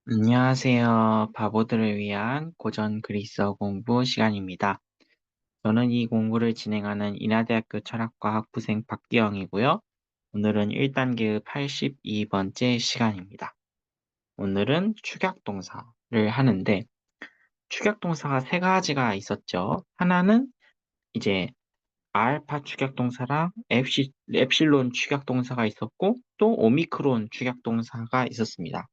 안녕하세요. 바보들을 위한 고전 그리스어 공부 시간입니다. 저는 이 공부를 진행하는 인하대학교 철학과 학부생 박기영이고요. 오늘은 1단계의 82번째 시간입니다. 오늘은 축약동사를 하는데 축약동사가 세 가지가 있었죠. 하나는 이제 알파 축약동사랑 엡실론 축약동사가 있었고 또 오미크론 축약동사가 있었습니다.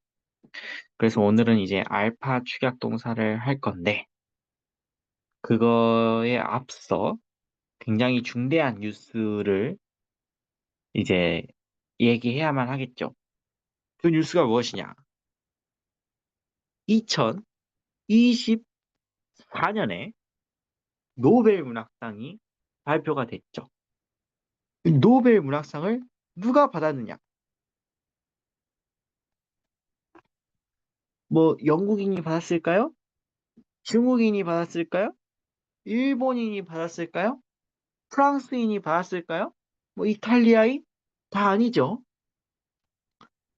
그래서 오늘은 이제 알파 축약 동사를 할 건데, 그거에 앞서 굉장히 중대한 뉴스를 이제 얘기해야만 하겠죠. 그 뉴스가 무엇이냐? 2024년에 노벨 문학상이 발표가 됐죠. 이 노벨 문학상을 누가 받았느냐? 뭐 영국인이 받았을까요? 중국인이 받았을까요? 일본인이 받았을까요? 프랑스인이 받았을까요? 뭐 이탈리아인? 다 아니죠.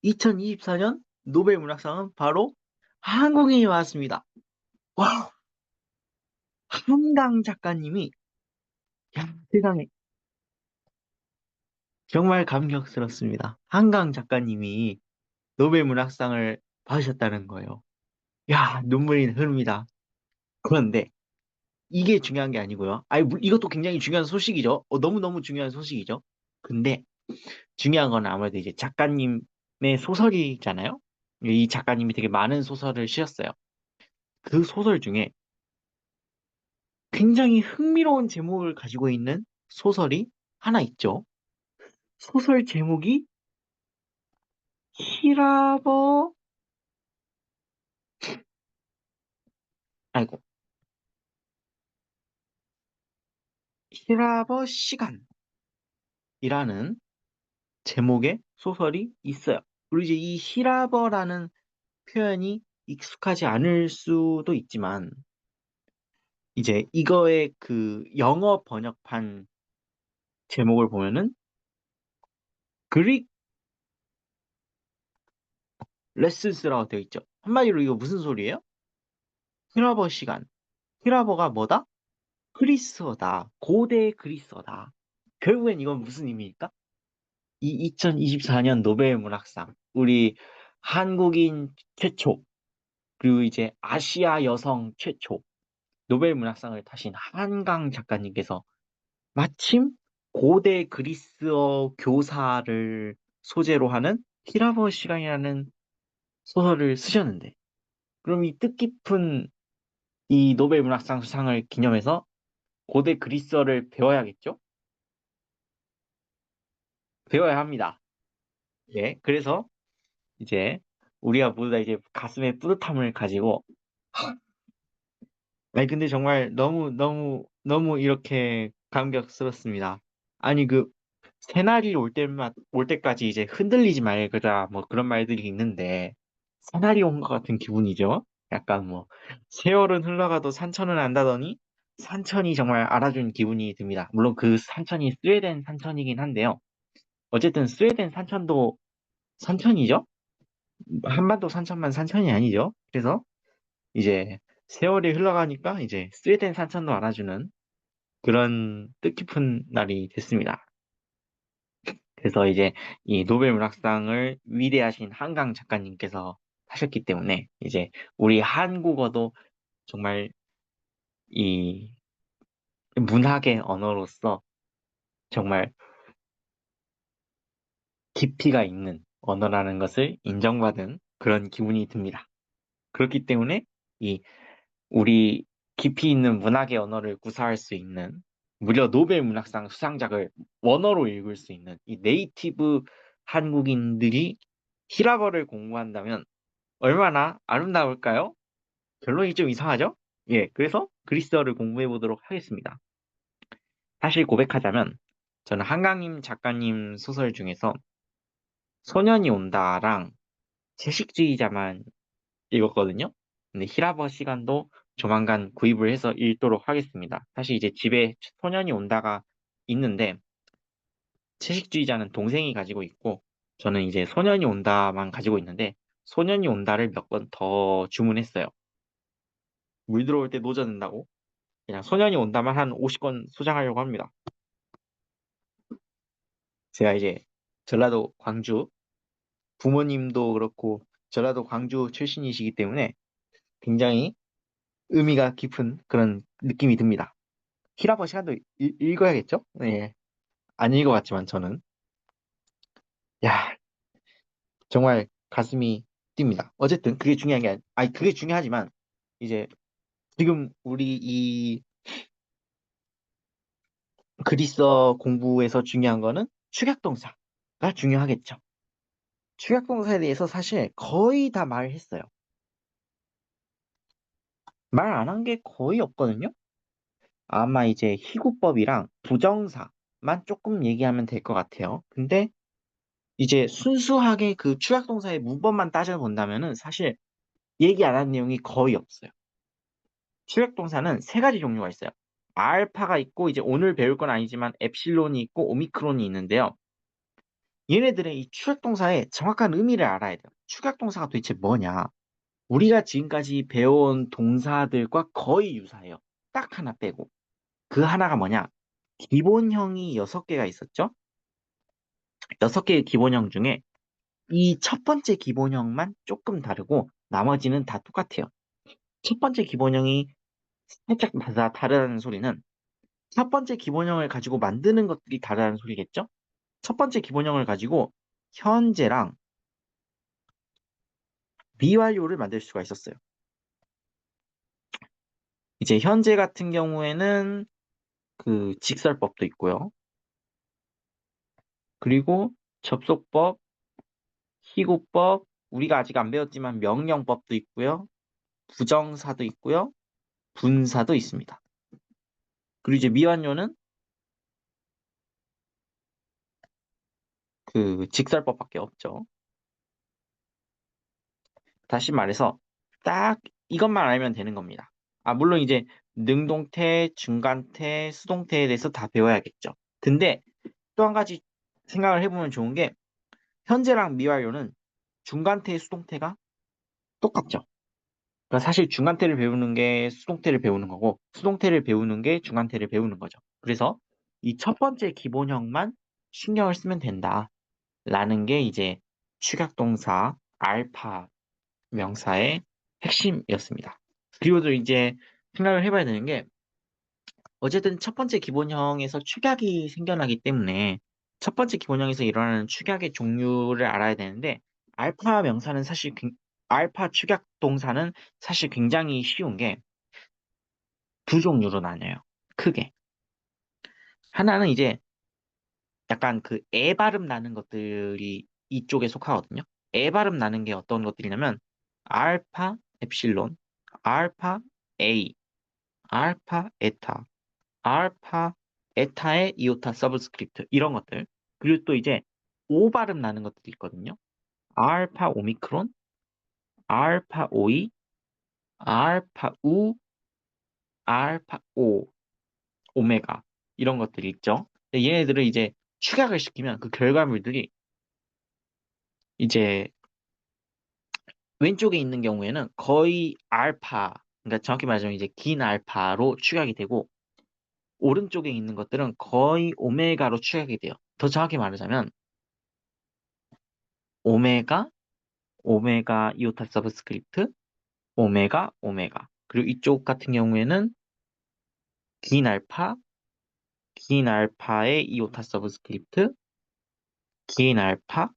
2024년 노벨 문학상은 바로 한국인이 받았습니다. 와, 한강 작가님이, 야, 세상에, 정말 감격스럽습니다. 한강 작가님이 노벨 문학상을 받으셨다는 거예요. 야, 눈물이 흐릅니다. 그런데 이게 중요한 게 아니고요. 아니, 이것도 굉장히 중요한 소식이죠. 너무너무 중요한 소식이죠. 근데 중요한 건 아무래도 이제 작가님의 소설이잖아요. 이 작가님이 되게 많은 소설을 쓰셨어요. 그 소설 중에 굉장히 흥미로운 제목을 가지고 있는 소설이 하나 있죠. 소설 제목이 히라버, 아이고, 히라버 시간이라는 제목의 소설이 있어요. 그리고 이제 이 히라버라는 표현이 익숙하지 않을 수도 있지만, 이제 이거의 그 영어 번역판 제목을 보면은 그릭 레슨스라고 되어 있죠. 한마디로 이거 무슨 소리예요? 히라버 시간. 히라버가 뭐다? 그리스어다. 고대 그리스어다. 결국엔 이건 무슨 의미일까? 이 2024년 노벨 문학상, 우리 한국인 최초, 그리고 이제 아시아 여성 최초 노벨 문학상을 타신 한강 작가님께서 마침 고대 그리스어 교사를 소재로 하는 히라버 시간이라는 소설을 쓰셨는데, 그럼 이 뜻깊은 이 노벨 문학상 수상을 기념해서 고대 그리스어를 배워야겠죠? 배워야 합니다. 예, 그래서 이제 우리가 모두 다 이제 가슴에 뿌듯함을 가지고, 아니 근데 정말 너무 너무 너무 이렇게 감격스럽습니다. 아니 그 새날이 올 때까지 이제 흔들리지 말거라 뭐 그런 말들이 있는데, 새날이 온 것 같은 기분이죠. 약간 뭐 세월은 흘러가도 산천은 안다더니 산천이 정말 알아준 기분이 듭니다. 물론 그 산천이 스웨덴 산천이긴 한데요. 어쨌든 스웨덴 산천도 산천이죠. 한반도 산천만 산천이 아니죠. 그래서 이제 세월이 흘러가니까 이제 스웨덴 산천도 알아주는 그런 뜻깊은 날이 됐습니다. 그래서 이제 이 노벨 문학상을 위대하신 한강 작가님께서 하셨기 때문에 이제 우리 한국어도 정말 이 문학의 언어로서 정말 깊이가 있는 언어라는 것을 인정받은 그런 기분이 듭니다. 그렇기 때문에 이 우리 깊이 있는 문학의 언어를 구사할 수 있는, 무려 노벨 문학상 수상작을 원어로 읽을 수 있는 이 네이티브 한국인들이 히라버를 공부한다면 얼마나 아름다울까요? 결론이 좀 이상하죠? 예, 그래서 그리스어를 공부해 보도록 하겠습니다. 사실 고백하자면 저는 한강님 작가님 소설 중에서 소년이 온다랑 채식주의자만 읽었거든요. 근데 히라버 시간도 조만간 구입을 해서 읽도록 하겠습니다. 사실 이제 집에 소년이 온다가 있는데 채식주의자는 동생이 가지고 있고 저는 이제 소년이 온다만 가지고 있는데 소년이 온다를 몇 번 더 주문했어요. 물 들어올 때 노젓는다고 그냥 소년이 온다만 한 50건 소장하려고 합니다. 제가 이제 전라도 광주 부모님도 그렇고 전라도 광주 출신이시기 때문에 굉장히 의미가 깊은 그런 느낌이 듭니다. 히라버 시간도 읽어야겠죠? 네. 안 읽어봤지만 저는 야 정말 가슴이 뜁니다. 어쨌든 그게 중요한 게 아니 그게 중요하지만 이제 지금 우리 이 그리스어 공부에서 중요한 거는 축약동사가 중요하겠죠. 축약동사에 대해서 사실 거의 다 말했어요. 말 안 한 게 거의 없거든요. 아마 이제 희구법이랑 부정사만 조금 얘기하면 될 것 같아요. 근데 이제 순수하게 그 축약동사의 문법만 따져본다면은 사실 얘기 안 한 내용이 거의 없어요. 축약동사는 세 가지 종류가 있어요. 알파가 있고 이제 오늘 배울 건 아니지만 엡실론이 있고 오미크론이 있는데요. 얘네들의 이 축약동사의 정확한 의미를 알아야 돼요. 축약동사가 도대체 뭐냐? 우리가 지금까지 배워온 동사들과 거의 유사해요. 딱 하나 빼고. 그 하나가 뭐냐? 기본형이 6개가 있었죠? 6개의 기본형 중에 이 첫 번째 기본형만 조금 다르고 나머지는 다 똑같아요. 첫 번째 기본형이 살짝 다르다는 소리는 첫 번째 기본형을 가지고 만드는 것들이 다르다는 소리겠죠? 첫 번째 기본형을 가지고 현재랑 미완료를 만들 수가 있었어요. 이제 현재 같은 경우에는 그 직설법도 있고요. 그리고 접속법, 희고법, 우리가 아직 안 배웠지만 명령법도 있고요. 부정사도 있고요. 분사도 있습니다. 그리고 이제 미완료는 그 직설법밖에 없죠. 다시 말해서 딱 이것만 알면 되는 겁니다. 아, 물론 이제 능동태, 중간태, 수동태에 대해서 다 배워야겠죠. 근데 또 한 가지 생각을 해보면 좋은 게 현재랑 미완료는 중간태, 수동태가 똑같죠. 그러니까 사실 중간태를 배우는 게 수동태를 배우는 거고 수동태를 배우는 게 중간태를 배우는 거죠. 그래서 이 첫 번째 기본형만 신경을 쓰면 된다라는 게 이제 축약동사 알파 명사의 핵심이었습니다. 그리고 또 이제 생각을 해봐야 되는 게 어쨌든 첫 번째 기본형에서 축약이 생겨나기 때문에 첫 번째 기본형에서 일어나는 축약의 종류를 알아야 되는데 알파 명사는 사실 알파 축약 동사는 사실 굉장히 쉬운 게 두 종류로 나뉘어요. 크게. 하나는 이제 약간 그 에 발음 나는 것들이 이쪽에 속하거든요. 에 발음 나는 게 어떤 것들이냐면 알파 엡실론, 알파 A, 알파 에타, 알파 에타의 이오타 서브스크립트 이런 것들. 그리고 또 이제 오 발음 나는 것들이 있거든요. 알파 오미크론, 알파 오이, 알파 우, 알파 오, 오메가 이런 것들이 있죠. 근데 얘네들을 이제 축약을 시키면 그 결과물들이 이제 왼쪽에 있는 경우에는 거의 알파, 그러니까 정확히 말하자면 이제 긴 알파로 축약이 되고 오른쪽에 있는 것들은 거의 오메가로 축약이 돼요. 더 정확히 말하자면 오메가, 오메가 이오타 서브스크립트, 오메가, 오메가. 그리고 이쪽 같은 경우에는 긴 알파, 긴 알파의 이오타 서브스크립트, 긴 알파,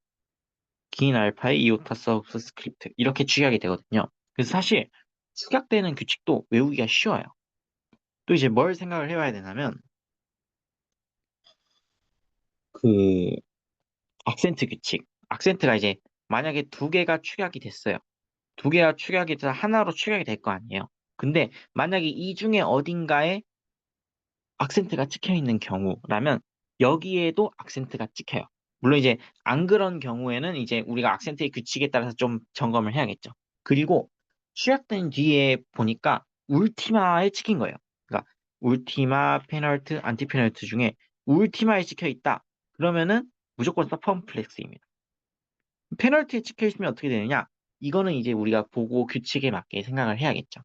긴 알파의 이오타 서브스크립트 이렇게 축약이 되거든요. 그래서 사실 축약되는 규칙도 외우기가 쉬워요. 또 이제 뭘 생각을 해봐야 되냐면 그 악센트 규칙. 악센트가 이제 만약에 두 개가 축약이 됐어요. 두 개가 축약이 돼서 하나로 축약이 될 거 아니에요. 근데 만약에 이 중에 어딘가에 악센트가 찍혀 있는 경우라면 여기에도 악센트가 찍혀요. 물론 이제 안 그런 경우에는 이제 우리가 악센트의 규칙에 따라서 좀 점검을 해야겠죠. 그리고 취약된 뒤에 보니까 울티마에 찍힌 거예요. 그러니까 울티마, 페널트, 안티 페널트 중에 울티마에 찍혀 있다. 그러면은 무조건 서펌플렉스입니다. 페널티에 찍혀 있으면 어떻게 되느냐? 이거는 이제 우리가 보고 규칙에 맞게 생각을 해야겠죠.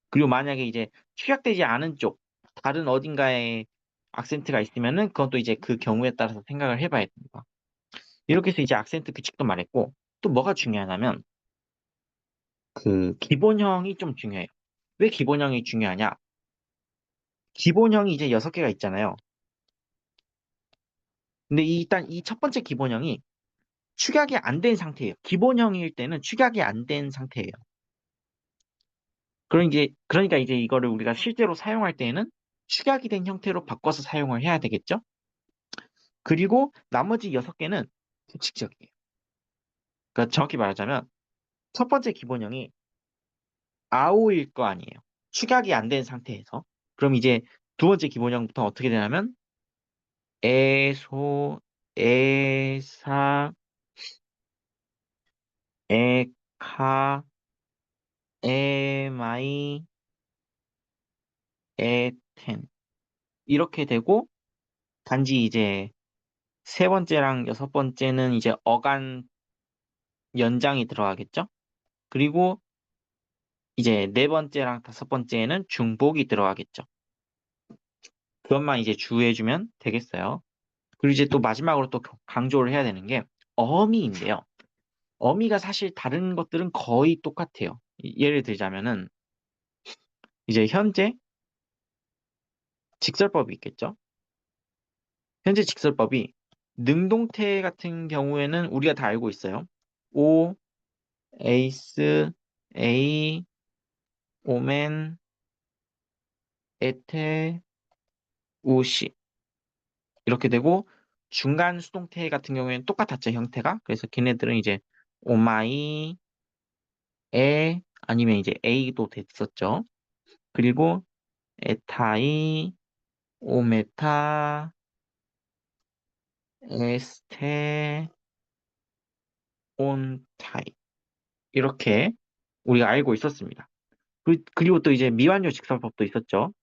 그리고 만약에 이제 축약되지 않은 쪽, 다른 어딘가에 악센트가 있으면은 그건 또 이제 그 경우에 따라서 생각을 해봐야 됩니다. 이렇게 해서 이제 악센트 규칙도 말했고, 또 뭐가 중요하냐면, 그 기본형이 좀 중요해요. 왜 기본형이 중요하냐? 기본형이 이제 6개가 있잖아요. 근데 일단 이 첫 번째 기본형이 축약이 안 된 상태예요. 기본형일 때는 축약이 안 된 상태예요. 그러니까 이제 이거를 우리가 실제로 사용할 때에는 축약이 된 형태로 바꿔서 사용을 해야 되겠죠? 그리고 나머지 6개는 규칙적이에요. 그러니까 정확히 말하자면 첫 번째 기본형이 아오일 거 아니에요. 축약이 안 된 상태에서. 그럼 이제 두 번째 기본형부터 어떻게 되냐면 에소, 에사, 에카, 에마이, 에텐 이렇게 되고 단지 이제 세 번째랑 여섯 번째는 이제 어간 연장이 들어가겠죠? 그리고 이제 네 번째랑 다섯 번째에는 중복이 들어가겠죠. 그것만 이제 주의해주면 되겠어요. 그리고 이제 또 마지막으로 또 강조를 해야 되는 게 어미인데요. 어미가 사실 다른 것들은 거의 똑같아요. 예를 들자면은 이제 현재 직설법이 있겠죠? 현재 직설법이 능동태 같은 경우에는 우리가 다 알고 있어요. 오, 에이스, 에이, 오멘, 에테, 우시 이렇게 되고 중간 수동태 같은 경우에는 똑같았죠, 형태가. 그래서 걔네들은 이제 오마이, 에 아니면 이제 에이도 됐었죠. 그리고 에타이, 오메타, 에스테, 온타이 이렇게 우리가 알고 있었습니다. 그리고 또 이제 미완료 직설법도 있었죠.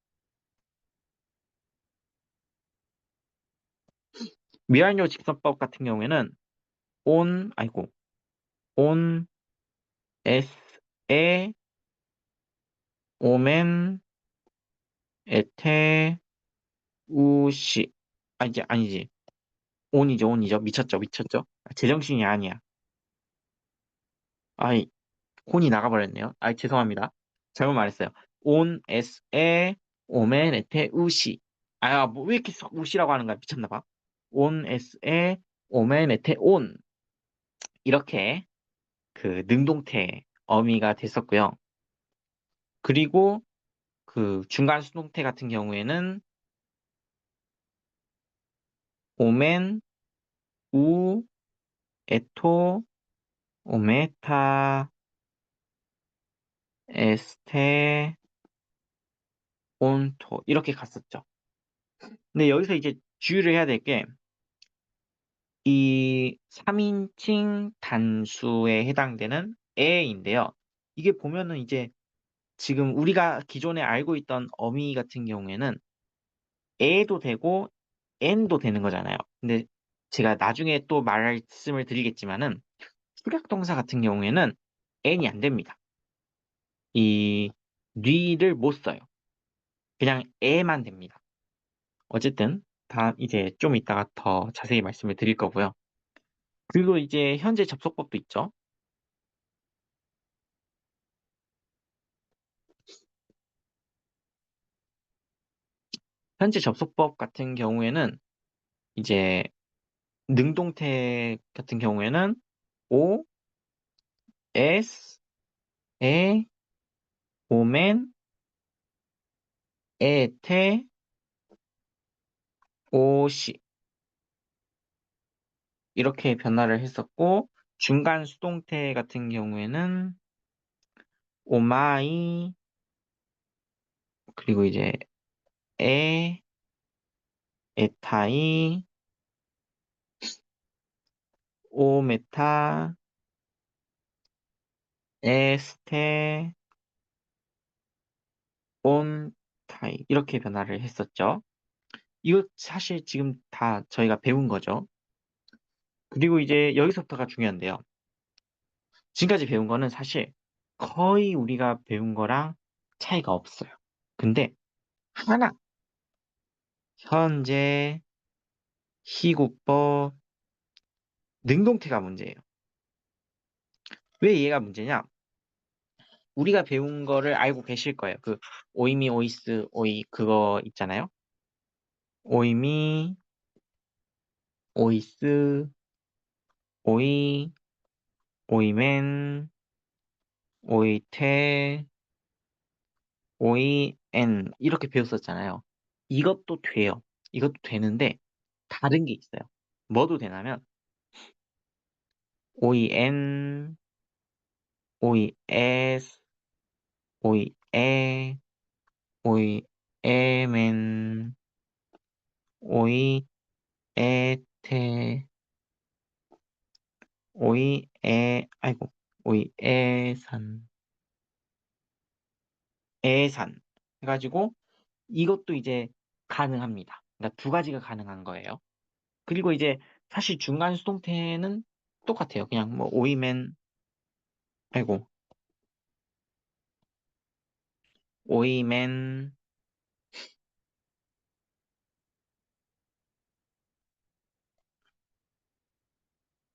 미완료 직설법 같은 경우에는 아이고, 온, 에스, 에, 오멘, 에테, 우시. 아니지. 온이죠. 미쳤죠. 제정신이 아니야. 아이, 혼이 나가버렸네요. 죄송합니다. 잘못 말했어요. 온, 에스, 에, 오멘, 에테, 우시. 뭐, 왜 이렇게 우시라고 하는 거야? 미쳤나봐. 온, 에스, 에, 오멘, 에테, 온. 이렇게 그 능동태 어미가 됐었고요. 그리고 그 중간 수동태 같은 경우에는 오멘, 우, 에토, 오메타, 에스테, 온토 이렇게 갔었죠. 근데 여기서 이제 주의를 해야 될 게 이 3인칭 단수에 해당되는 에인데요. 이게 보면은 이제 지금 우리가 기존에 알고 있던 어미 같은 경우에는 에도 되고 n도 되는 거잖아요. 근데 제가 나중에 또 말씀을 드리겠지만은 축약동사 같은 경우에는 n이 안 됩니다. 이 뉘를 못 써요. 그냥 에만 됩니다. 어쨌든 다 이제 좀 이따가 더 자세히 말씀을 드릴 거고요. 그리고 이제 현재 접속법도 있죠. 현재 접속법 같은 경우에는 이제 능동태 같은 경우에는 O, S, 에, 오멘, 에테, 오시 이렇게 변화를 했었고 중간 수동태 같은 경우에는 오마이 그리고 이제 에, 에타이, 오메타, 에스테, 온타이 이렇게 변화를 했었죠. 이거 사실 지금 다 저희가 배운 거죠. 그리고 이제 여기서부터가 중요한데요. 지금까지 배운 거는 사실 거의 우리가 배운 거랑 차이가 없어요. 근데 하나, 현재, 시국법, 능동태가 문제예요. 왜 얘가 문제냐? 우리가 배운 거를 알고 계실 거예요. 그 오이미, 오이스, 오이 그거 있잖아요. 오이미, 오이스, 오이, 오이맨, 오이테, 오이엔 이렇게 배웠었잖아요. 이것도 돼요. 이것도 되는데 다른 게 있어요. 뭐도 되냐면 OEN, OES, OEE, OEMN, OEE테, 아이고, OEE산, 에산 해가지고 이것도 이제 가능합니다. 그러니까 두 가지가 가능한 거예요. 그리고 이제 사실 중간 수동태는 똑같아요. 그냥 뭐 오이맨, 아이고, 오이맨,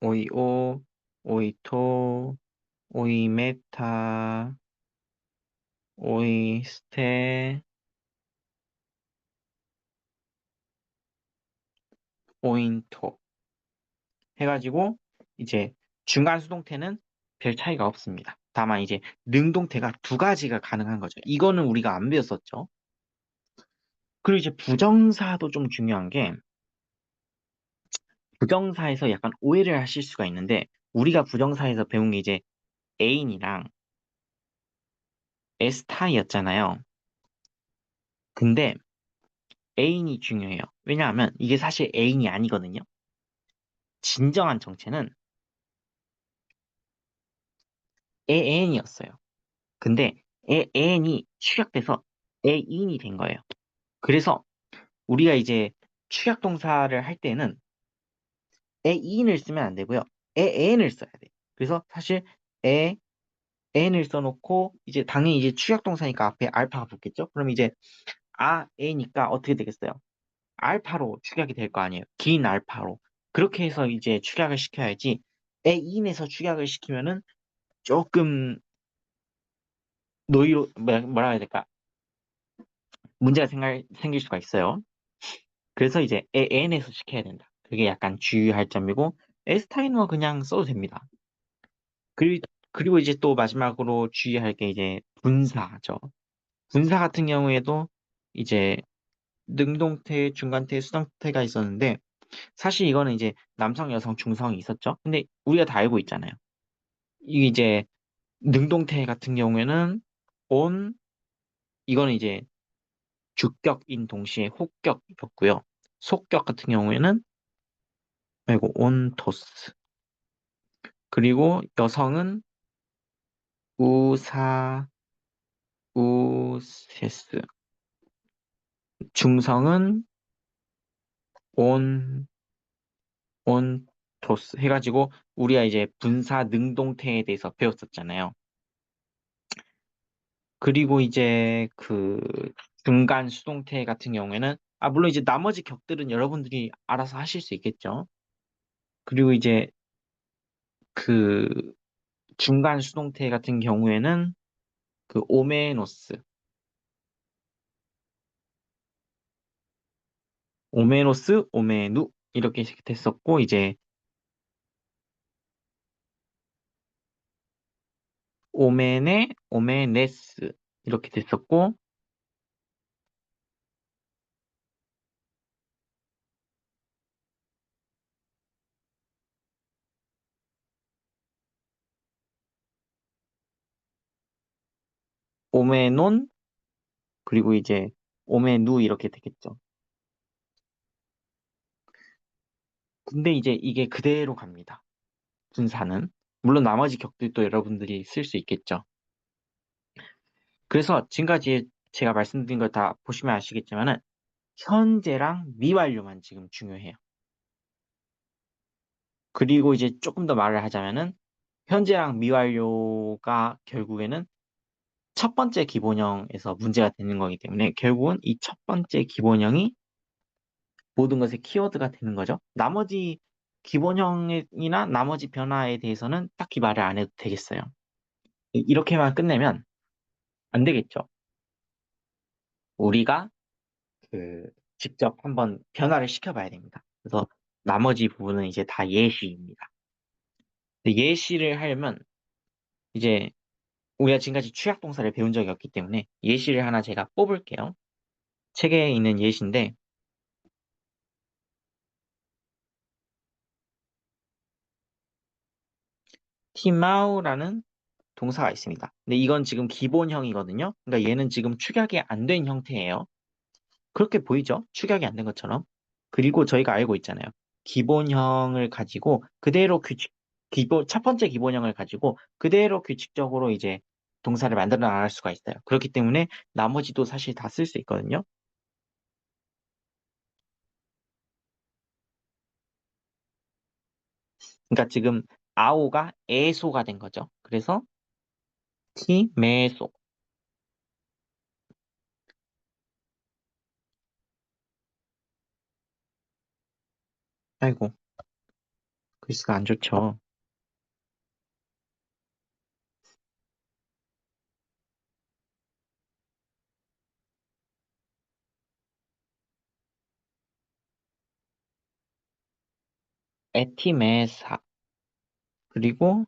오이오, 오이토, 오이메타, 오이스테, 오인토 해가지고 이제 중간 수동태는 별 차이가 없습니다. 다만 이제 능동태가 두 가지가 가능한 거죠. 이거는 우리가 안 배웠었죠. 그리고 이제 부정사도 좀 중요한 게 부정사에서 약간 오해를 하실 수가 있는데 우리가 부정사에서 배운 게 이제 애인이랑 에스타이였잖아요. 근데 애인이 중요해요. 왜냐하면 이게 사실 애인이 아니거든요. 진정한 정체는 애인이었어요. 근데 애인이 축약돼서 애인이 된 거예요. 그래서 우리가 이제 축약동사를 할 때는 애인을 쓰면 안 되고요. 애인을 써야 돼요. 그래서 사실 애, 애인을 써놓고 이제 당연히 이제 축약동사니까 앞에 알파가 붙겠죠? 그럼 이제 애니까 어떻게 되겠어요? 알파로 축약이 될 거 아니에요. 긴 알파로. 그렇게 해서 이제 축약을 시켜야지 애인에서 축약을 시키면은 조금 뭐라 해야 될까? 문제가 생길 수가 있어요. 그래서 이제 AN에서 시켜야 된다. 그게 약간 주의할 점이고 에스타인은 그냥 써도 됩니다. 그리고 이제 또 마지막으로 주의할 게 이제 분사죠. 분사 같은 경우에도 이제 능동태, 중간태, 수동태가 있었는데 사실 이거는 이제 남성, 여성, 중성이 있었죠. 근데 우리가 다 알고 있잖아요. 이게 이제 능동태 같은 경우에는 on 이거는 이제 주격인 동시에 혹격이었고요. 속격 같은 경우에는 아이고 온토스 그리고 여성은 우사 우세스 중성은 온 온토스 해가지고 우리가 이제 분사 능동태에 대해서 배웠었잖아요. 그리고 이제 그 중간 수동태 같은 경우에는 물론 이제 나머지 격들은 여러분들이 알아서 하실 수 있겠죠. 그리고 이제 그 중간 수동태 같은 경우에는 그 오메노스, 오메누 이렇게 됐었고 이제 오메네, 오메네스 이렇게 됐었고 오메논 그리고 이제 오메누 이렇게 되겠죠. 근데 이제 이게 그대로 갑니다. 분사는 물론 나머지 격들도 여러분들이 쓸 수 있겠죠. 그래서 지금까지 제가 말씀드린 걸 다 보시면 아시겠지만은 현재랑 미완료만 지금 중요해요. 그리고 이제 조금 더 말을 하자면은 현재랑 미완료가 결국에는 첫 번째 기본형에서 문제가 되는 거기 때문에 결국은 이 첫 번째 기본형이 모든 것의 키워드가 되는 거죠. 나머지 기본형이나 나머지 변화에 대해서는 딱히 말을 안 해도 되겠어요. 이렇게만 끝내면 안 되겠죠. 우리가 그 직접 한번 변화를 시켜봐야 됩니다. 그래서 나머지 부분은 이제 다 예시입니다. 근데 예시를 하려면 이제 우리가 지금까지 취약 동사를 배운 적이 없기 때문에 예시를 하나 제가 뽑을게요. 책에 있는 예시인데 티마우라는 동사가 있습니다. 근데 이건 지금 기본형이거든요. 그러니까 얘는 지금 축약이 안 된 형태예요. 그렇게 보이죠? 축약이 안 된 것처럼. 그리고 저희가 알고 있잖아요. 기본형을 가지고 그대로 첫 번째 기본형을 가지고 그대로 규칙적으로 이제 동사를 만들어 나갈 수가 있어요. 그렇기 때문에 나머지도 사실 다 쓸 수 있거든요. 그러니까 지금 아오가 에소가 된 거죠. 그래서 티메소. 아이고, 글씨가 안 좋죠. 에티메사. 그리고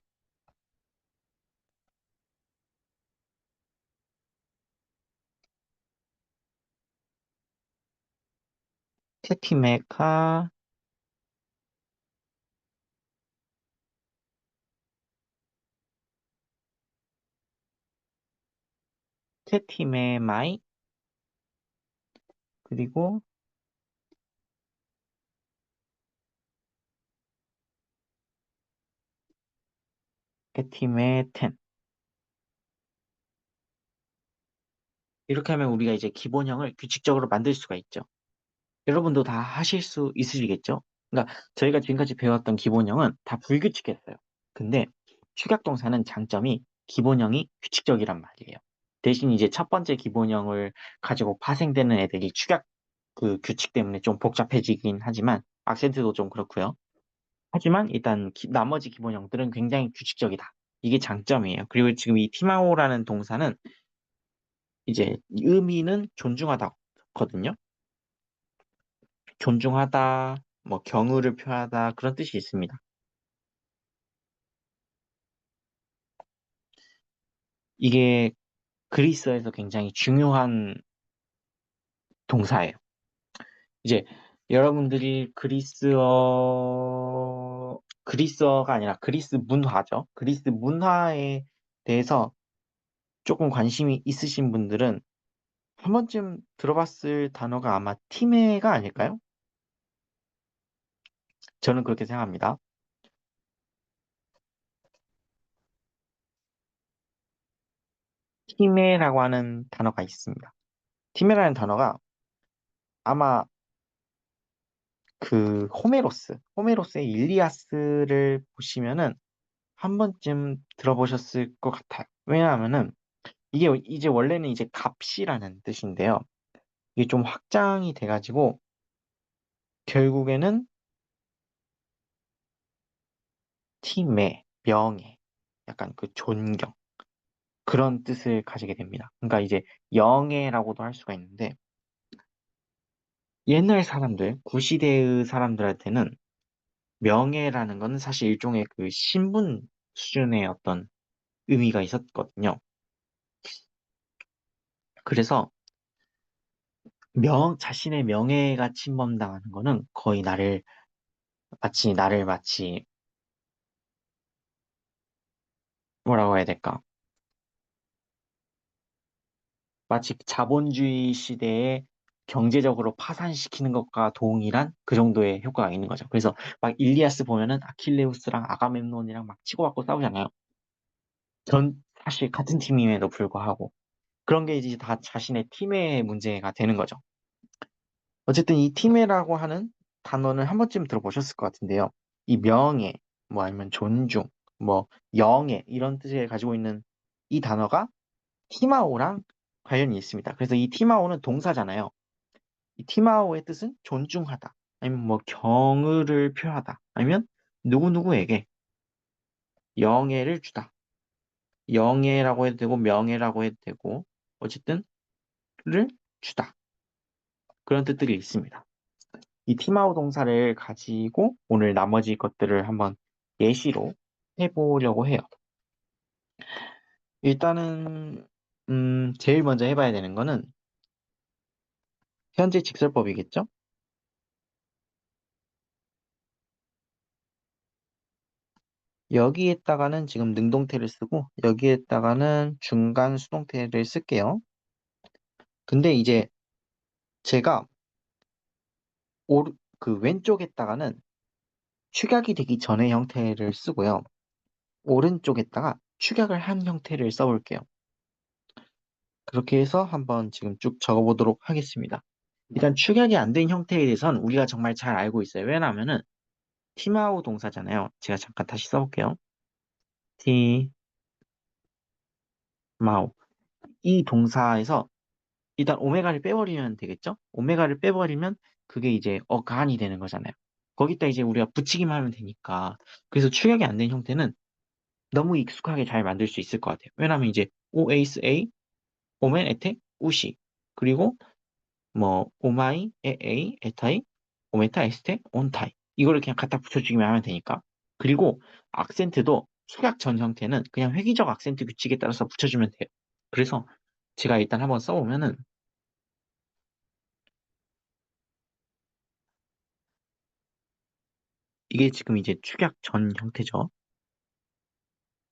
테티메카, 테티메마이, 그리고 에티메텐. 이렇게 하면 우리가 이제 기본형을 규칙적으로 만들 수가 있죠. 여러분도 다 하실 수 있으시겠죠? 그러니까 저희가 지금까지 배웠던 기본형은 다 불규칙했어요. 근데 축약동사는 장점이 기본형이 규칙적이란 말이에요. 대신 이제 첫 번째 기본형을 가지고 파생되는 애들이 축약 그 규칙 때문에 좀 복잡해지긴 하지만 악센트도 좀 그렇고요. 하지만 일단 나머지 기본형들은 굉장히 규칙적이다. 이게 장점이에요. 그리고 지금 이 티마오라는 동사는 이제 의미는 존중하다거든요. 존중하다, 뭐 경의를 표하다 그런 뜻이 있습니다. 이게 그리스어에서 굉장히 중요한 동사예요. 이제 여러분들이 그리스어가 아니라 그리스 문화죠. 그리스 문화에 대해서 조금 관심이 있으신 분들은 한 번쯤 들어봤을 단어가 아마 티메가 아닐까요? 저는 그렇게 생각합니다. 티메라고 하는 단어가 있습니다. 티메라는 단어가 아마 그 호메로스의 일리아스를 보시면은 한 번쯤 들어보셨을 것 같아요. 왜냐하면은 이게 이제 원래는 이제 갑시라는 뜻인데요. 이게 좀 확장이 돼가지고 결국에는 팀의 명예, 약간 그 존경 그런 뜻을 가지게 됩니다. 그러니까 이제 영예라고도 할 수가 있는데 옛날 사람들, 구시대의 사람들한테는 명예라는 거는 사실 일종의 그 신분 수준의 어떤 의미가 있었거든요. 그래서 자신의 명예가 침범당하는 거는 거의 나를 마치, 뭐라고 해야 될까? 마치 자본주의 시대에 경제적으로 파산시키는 것과 동일한 그 정도의 효과가 있는 거죠. 그래서 막 일리아스 보면은 아킬레우스랑 아가멤논이랑 막 치고받고 싸우잖아요. 전 사실 같은 팀임에도 불구하고 그런 게 이제 다 자신의 팀의 문제가 되는 거죠. 어쨌든 이 팀이라고 하는 단어는 한 번쯤 들어보셨을 것 같은데요. 이 명예, 뭐 아니면 존중, 뭐 영예 이런 뜻을 가지고 있는 이 단어가 티마오랑 관련이 있습니다. 그래서 이 티마오는 동사잖아요. 이 티마오의 뜻은 존중하다, 아니면 뭐 경의를 표하다, 아니면 누구누구에게 영예를 주다. 영예라고 해도 되고 명예라고 해도 되고 어쨌든 를 주다. 그런 뜻들이 있습니다. 이 티마오 동사를 가지고 오늘 나머지 것들을 한번 예시로 해보려고 해요. 일단은 제일 먼저 해봐야 되는 거는 현재 직설법이겠죠? 여기에다가는 지금 능동태를 쓰고 여기에다가는 중간 수동태를 쓸게요. 근데 이제 제가 그 왼쪽에다가는 축약이 되기 전의 형태를 쓰고요. 오른쪽에다가 축약을 한 형태를 써볼게요. 그렇게 해서 한번 지금 쭉 적어보도록 하겠습니다. 일단 축약이 안 된 형태에 대해서는 우리가 정말 잘 알고 있어요. 왜냐하면은 티마오 동사잖아요. 제가 잠깐 다시 써볼게요. 티마오. 이 동사에서 일단 오메가를 빼버리면 되겠죠? 오메가를 빼버리면 그게 이제 어간이 되는 거잖아요. 거기다 이제 우리가 붙이기만 하면 되니까. 그래서 축약이 안 된 형태는 너무 익숙하게 잘 만들 수 있을 것 같아요. 왜냐하면 이제 오에이스 에이, 오멘 에테, 우시. 그리고 뭐 오마이, 에에이, 에타이, 오메타, 에스테, 온타이. 이거를 그냥 갖다 붙여주기만 하면 되니까. 그리고 악센트도 축약 전 형태는 그냥 획일적 악센트 규칙에 따라서 붙여주면 돼요. 그래서 제가 일단 한번 써보면은 이게 지금 이제 축약 전 형태죠.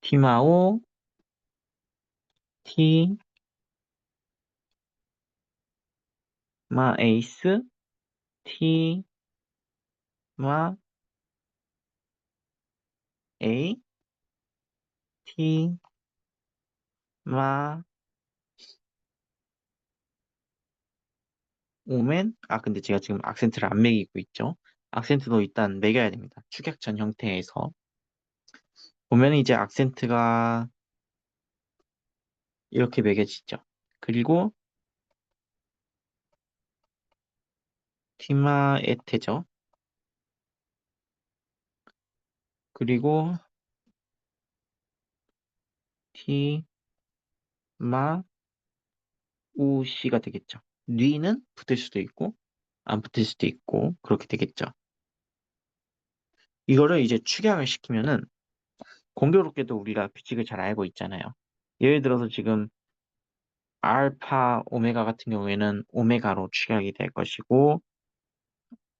티마오, 티마에이스, 티마에이, 티마 오멘? 아, 근데 제가 지금 악센트를 안 매기고 있죠. 악센트도 일단 매겨야 됩니다. 축약전 형태에서. 보면 이제 악센트가 이렇게 매겨지죠. 그리고 티마에테죠. 그리고 티마우시가 되겠죠. 뉘는 붙을 수도 있고, 안 붙을 수도 있고, 그렇게 되겠죠. 이거를 이제 축약을 시키면은 공교롭게도 우리가 규칙을 잘 알고 있잖아요. 예를 들어서 지금 알파 오메가 같은 경우에는 오메가로 축약이 될 것이고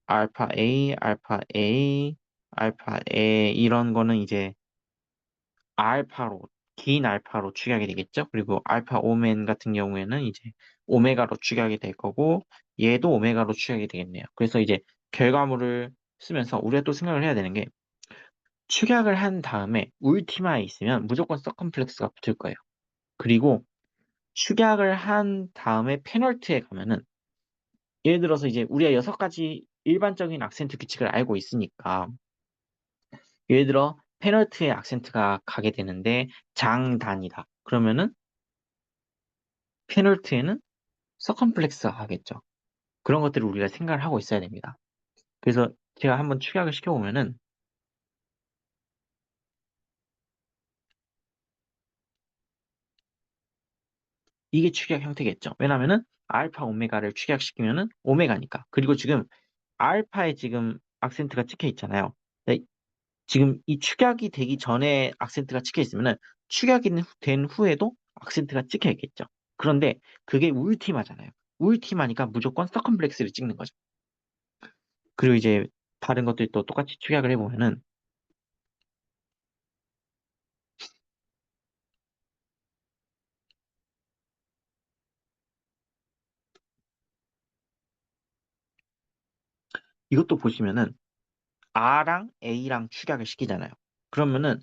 알파 A, 알파 A, 알파 A 이런 거는 이제 알파로 긴 알파로 축약이 되겠죠. 그리고 알파 오멘 같은 경우에는 이제 오메가로 축약이 될 거고 얘도 오메가로 축약이 되겠네요. 그래서 이제 결과물을 쓰면서 우리가 또 생각을 해야 되는 게 축약을 한 다음에 울티마에 있으면 무조건 서컴플렉스가 붙을 거예요. 그리고 축약을 한 다음에 페널티에 가면은 예를 들어서 이제 우리가 6가지 일반적인 악센트 규칙을 알고 있으니까 예를 들어 페널티에 악센트가 가게 되는데 장단이다. 그러면은 페널티에는 서컴플렉스가 가겠죠. 그런 것들을 우리가 생각을 하고 있어야 됩니다. 그래서 제가 한번 축약을 시켜보면은 이게 축약 형태겠죠. 왜냐면은 알파 오메가를 축약시키면은 오메가니까. 그리고 지금 알파에 지금 악센트가 찍혀 있잖아요. 네, 지금 이 축약이 되기 전에 악센트가 찍혀 있으면은 축약이 된 후에도 악센트가 찍혀 있겠죠. 그런데 그게 울티마잖아요. 울티마니까 무조건 서컴플렉스를 찍는 거죠. 그리고 이제 다른 것들도 똑같이 축약을 해보면은 이것도 보시면은 R랑 A랑 축약을 시키잖아요. 그러면은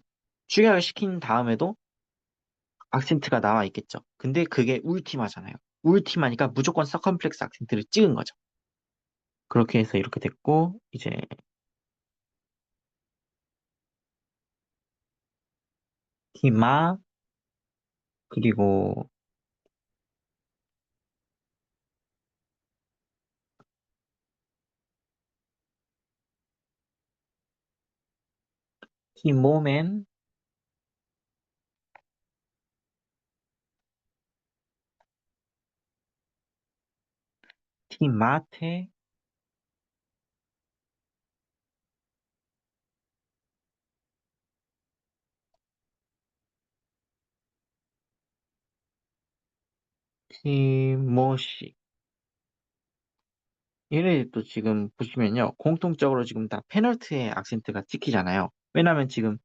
축약을 시킨 다음에도 악센트가 나와 있겠죠. 근데 그게 울티마잖아요. 울티마니까 무조건 서컴플렉스 악센트를 찍은 거죠. 그렇게 해서 이렇게 됐고 이제 티마, 그리고 티모멘, 티마테, 티모시. 얘네들도 지금 보시면요. 공통적으로 지금 다 페널트의 악센트가 찍히잖아요. 왜냐면 지금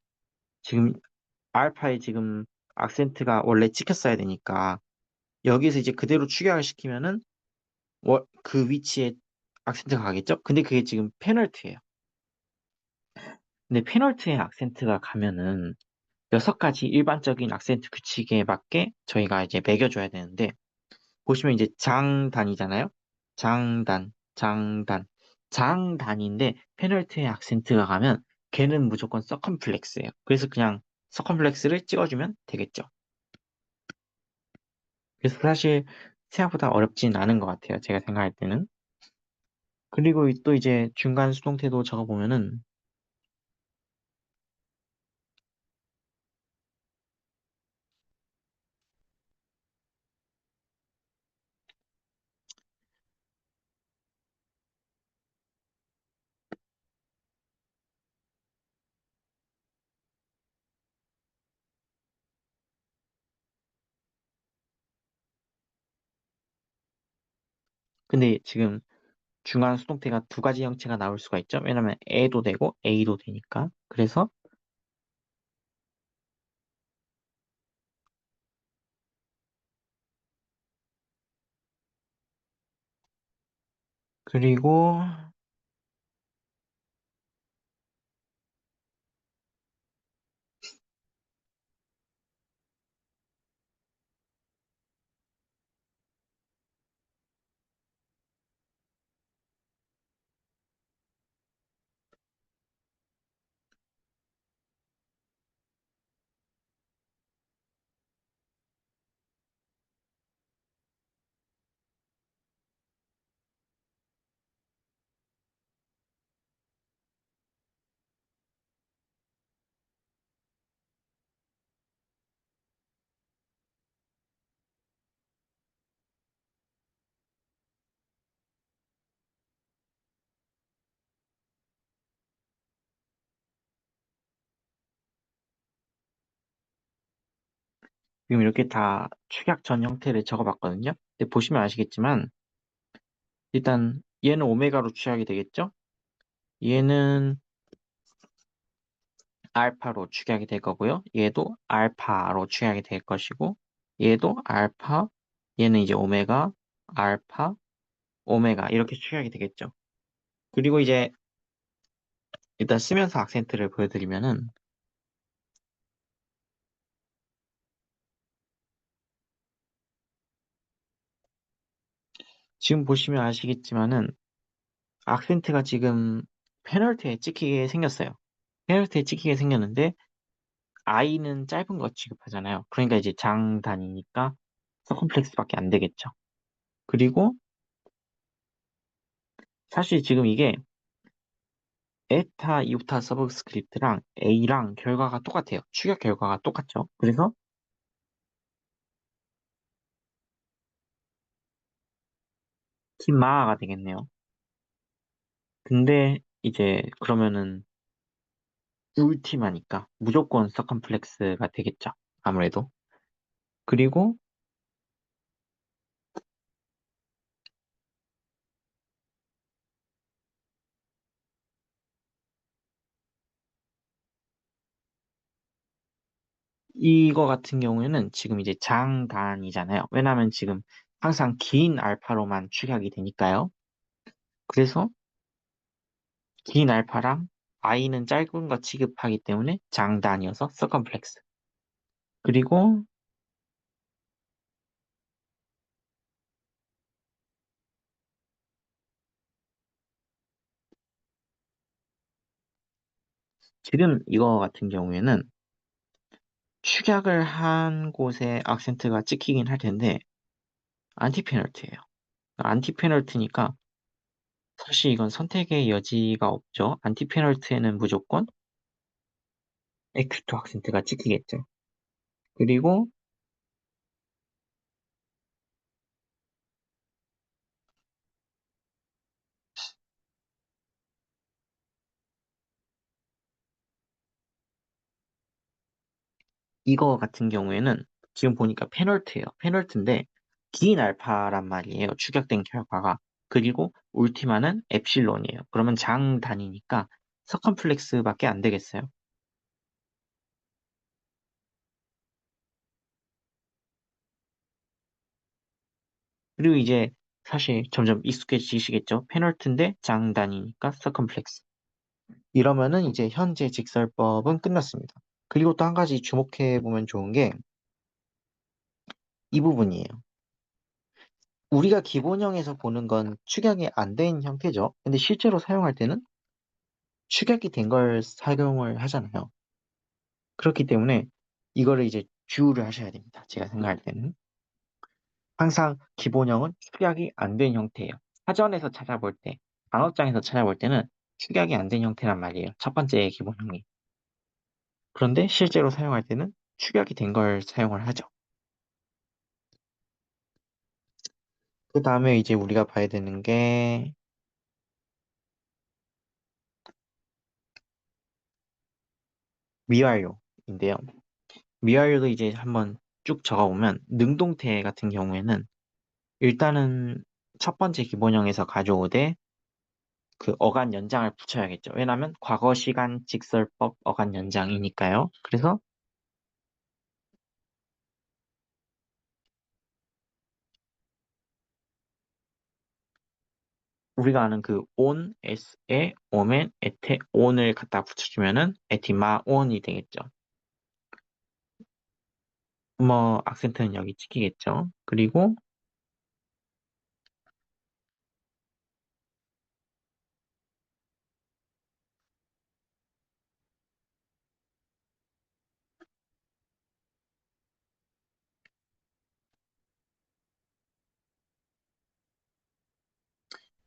알파에 지금 악센트가 원래 찍혔어야 되니까 여기서 이제 그대로 축약을 시키면은 그 위치에 악센트가 가겠죠? 근데 그게 지금 페널트예요. 근데 페널트에 악센트가 가면은 여섯 가지 일반적인 악센트 규칙에 맞게 저희가 이제 매겨줘야 되는데 보시면 이제 장단이잖아요. 장단. 장단인데 페널티에 악센트가 가면 걔는 무조건 서컴플렉스예요. 그래서 그냥 서컴플렉스를 찍어주면 되겠죠. 그래서 사실 생각보다 어렵진 않은 것 같아요. 제가 생각할 때는. 그리고 또 이제 중간 수동태도 적어보면은 근데 지금 중간 수동태가 두 가지 형태가 나올 수가 있죠. 왜냐면 A도 되고 A도 되니까. 그리고 지금 이렇게 다 축약 전 형태를 적어봤거든요. 근데 보시면 아시겠지만 일단 얘는 오메가로 취약이 되겠죠? 얘는 알파로 축약이 될 거고요. 얘도 알파로 축약이 될 것이고 얘도 알파, 얘는 이제 오메가, 알파, 오메가 이렇게 축약이 되겠죠. 그리고 이제 일단 쓰면서 악센트를 보여드리면은 지금 보시면 아시겠지만은 악센트가 지금 페널티에 찍히게 생겼어요. 페널티에 찍히게 생겼는데 I는 짧은 거 취급하잖아요. 그러니까 이제 장단이니까 서컴플렉스밖에 안 되겠죠. 그리고 사실 지금 이게 에타, 이오타 서브스크립트랑 A랑 결과가 똑같아요. 추격 결과가 똑같죠. 그래서 티마가 되겠네요. 근데 이제 그러면은 울티마니까 무조건 서컴플렉스가 되겠죠. 아무래도. 그리고 이거 같은 경우에는 지금 이제 장단이잖아요. 왜냐하면 지금 항상 긴 알파로만 축약이 되니까요. 그래서 긴 알파랑 I는 짧은 거 취급하기 때문에 장단이어서 서컴플렉스. 그리고 지금 이거 같은 경우에는 축약을 한 곳에 악센트가 찍히긴 할 텐데, 안티 페널티예요. 안티 페널티니까 사실 이건 선택의 여지가 없죠. 안티 페널티에는 무조건 에큐토 악센트가 찍히겠죠. 그리고 이거 같은 경우에는 지금 보니까 페널티예요. 페널티인데 긴 알파란 말이에요. 축약된 결과가. 그리고 울티마는 엡실론이에요. 그러면 장 단위니까 서컴플렉스밖에 안 되겠어요. 그리고 이제 사실 점점 익숙해지시겠죠? 페널티인데 장 단위니까 서컴플렉스. 이러면은 이제 현재 직설법은 끝났습니다. 그리고 또 한 가지 주목해 보면 좋은 게 이 부분이에요. 우리가 기본형에서 보는 건 축약이 안 된 형태죠. 근데 실제로 사용할 때는 축약이 된 걸 사용을 하잖아요. 그렇기 때문에 이거를 이제 주의를 하셔야 됩니다. 제가 생각할 때는. 항상 기본형은 축약이 안 된 형태예요. 사전에서 찾아볼 때, 단어장에서 찾아볼 때는 축약이 안 된 형태란 말이에요. 첫 번째 기본형이. 그런데 실제로 사용할 때는 축약이 된 걸 사용을 하죠. 그 다음에 이제 우리가 봐야 되는 게 미완료인데요. 미완료도 이제 한번 쭉 적어보면 능동태 같은 경우에는 일단은 첫 번째 기본형에서 가져오되 그 어간 연장을 붙여야겠죠. 왜냐하면 과거 시간 직설법 어간 연장이니까요. 그래서 우리가 아는 그 온, s에 오멘, 에테, 온을 갖다 붙여주면은 에티마온이 되겠죠. 뭐 악센트는 여기 찍히겠죠. 그리고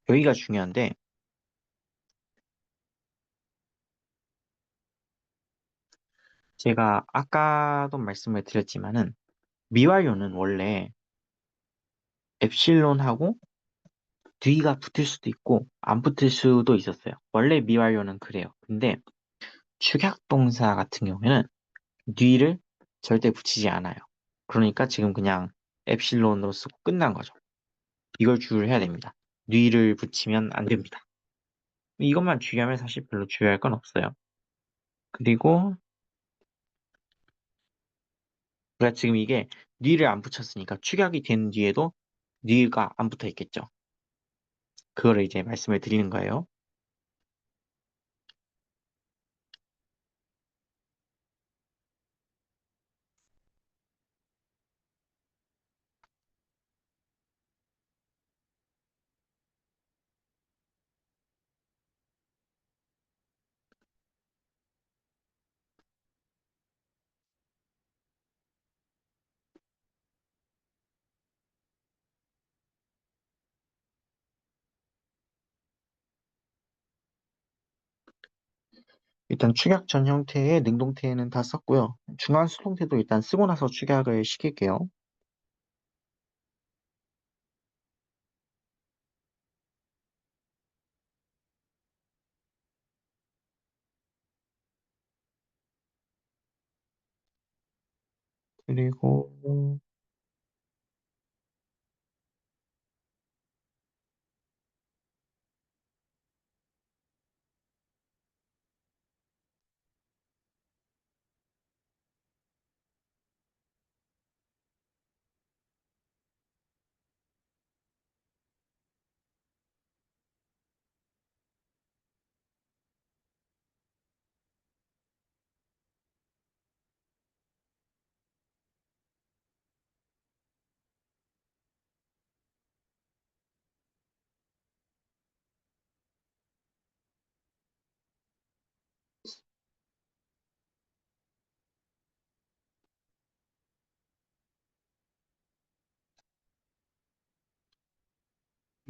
여기가 중요한데 제가 아까도 말씀을 드렸지만은 미완료는 원래 엡실론하고 뒤가 붙을 수도 있고 안 붙을 수도 있었어요. 원래 미완료는 그래요. 근데 축약동사 같은 경우에는 뒤를 절대 붙이지 않아요. 그러니까 지금 그냥 엡실론으로 쓰고 끝난 거죠. 이걸 주의를 해야 됩니다. 뒤를 붙이면 안 됩니다. 이것만 주의하면 사실 별로 주의할 건 없어요. 그리고 제가 지금 이게 뒤를 안 붙였으니까 축약이 된 뒤에도 뒤가 안 붙어 있겠죠. 그거를 이제 말씀을 드리는 거예요. 일단 축약 전 형태의 능동태는 다 썼고요. 중간 수동태도 일단 쓰고 나서 축약을 시킬게요. 그리고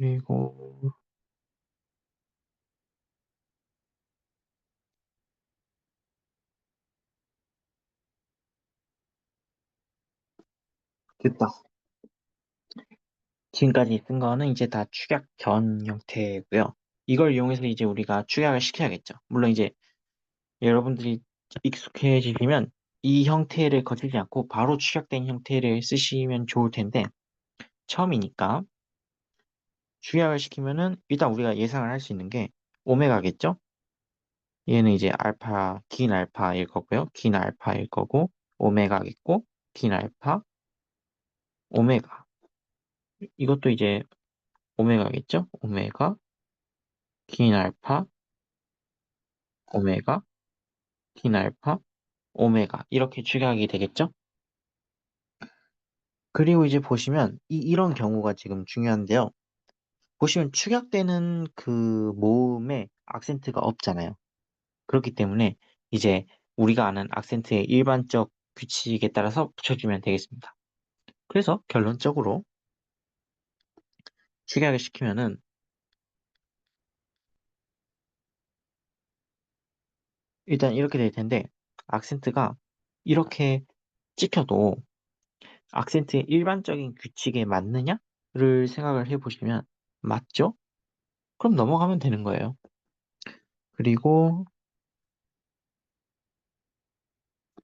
그리고 됐다. 지금까지 쓴 거는 이제 다 축약 전 형태고요. 이걸 이용해서 이제 우리가 축약을 시켜야겠죠. 물론 이제 여러분들이 익숙해지시면 이 형태를 거치지 않고 바로 축약된 형태를 쓰시면 좋을 텐데 처음이니까 축약을 시키면은 일단 우리가 예상을 할 수 있는 게 오메가겠죠? 얘는 이제 알파, 긴 알파일 거고요. 긴 알파일 거고 오메가겠고 긴 알파, 오메가. 이것도 이제 오메가겠죠? 오메가, 긴 알파, 오메가, 긴 알파, 오메가 이렇게 축약이 되겠죠? 그리고 이제 보시면 이런 경우가 지금 중요한데요. 보시면 축약되는 그 모음에 악센트가 없잖아요. 그렇기 때문에 이제 우리가 아는 악센트의 일반적 규칙에 따라서 붙여주면 되겠습니다. 그래서 결론적으로 축약을 시키면은 일단 이렇게 될 텐데 악센트가 이렇게 찍혀도 악센트의 일반적인 규칙에 맞느냐를 생각을 해보시면 맞죠? 그럼 넘어가면 되는 거예요. 그리고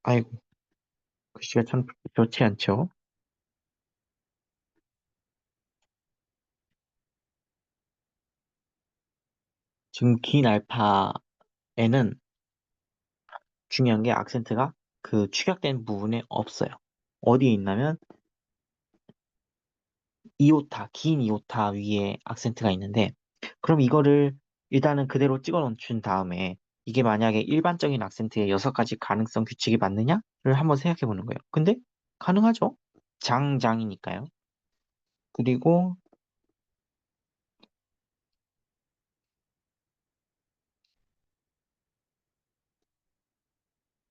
아이고 글씨가 참 좋지 않죠? 지금 긴 알파에는 중요한 게 악센트가 그 축약된 부분에 없어요. 어디에 있냐면 이오타, 긴 이오타 위에 악센트가 있는데 그럼 이거를 일단은 그대로 찍어 놓은 다음에 이게 만약에 일반적인 악센트의 6가지 가능성 규칙이 맞느냐를 한번 생각해 보는 거예요. 근데 가능하죠? 장장이니까요. 그리고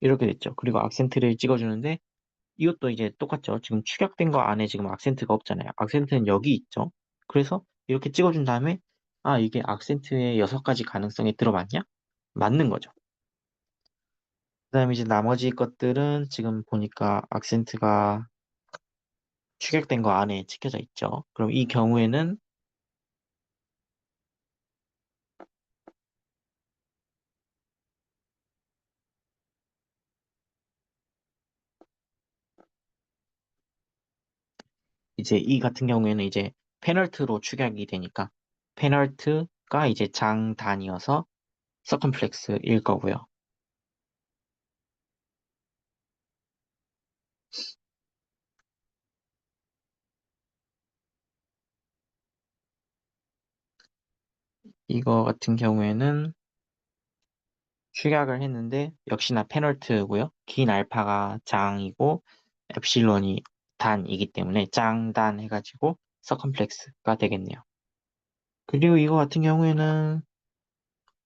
이렇게 됐죠. 그리고 악센트를 찍어주는데 이것도 이제 똑같죠. 지금 축약된 거 안에 지금 악센트가 없잖아요. 악센트는 여기 있죠. 그래서 이렇게 찍어준 다음에 아, 이게 악센트의 6가지 가능성에 들어맞냐? 맞는 거죠. 그다음에 이제 나머지 것들은 지금 보니까 악센트가 축약된 거 안에 찍혀져 있죠. 그럼 이 경우에는 이제 이 같은 경우에는 이제 페널트로 축약이 되니까 페널트가 이제 장단이어서 서컴플렉스일 거고요. 이거 같은 경우에는 축약을 했는데 역시나 페널트고요. 긴 알파가 장이고 엡실론이 단이기 때문에 짱단 해가지고 서컴플렉스가 되겠네요. 그리고 이거 같은 경우에는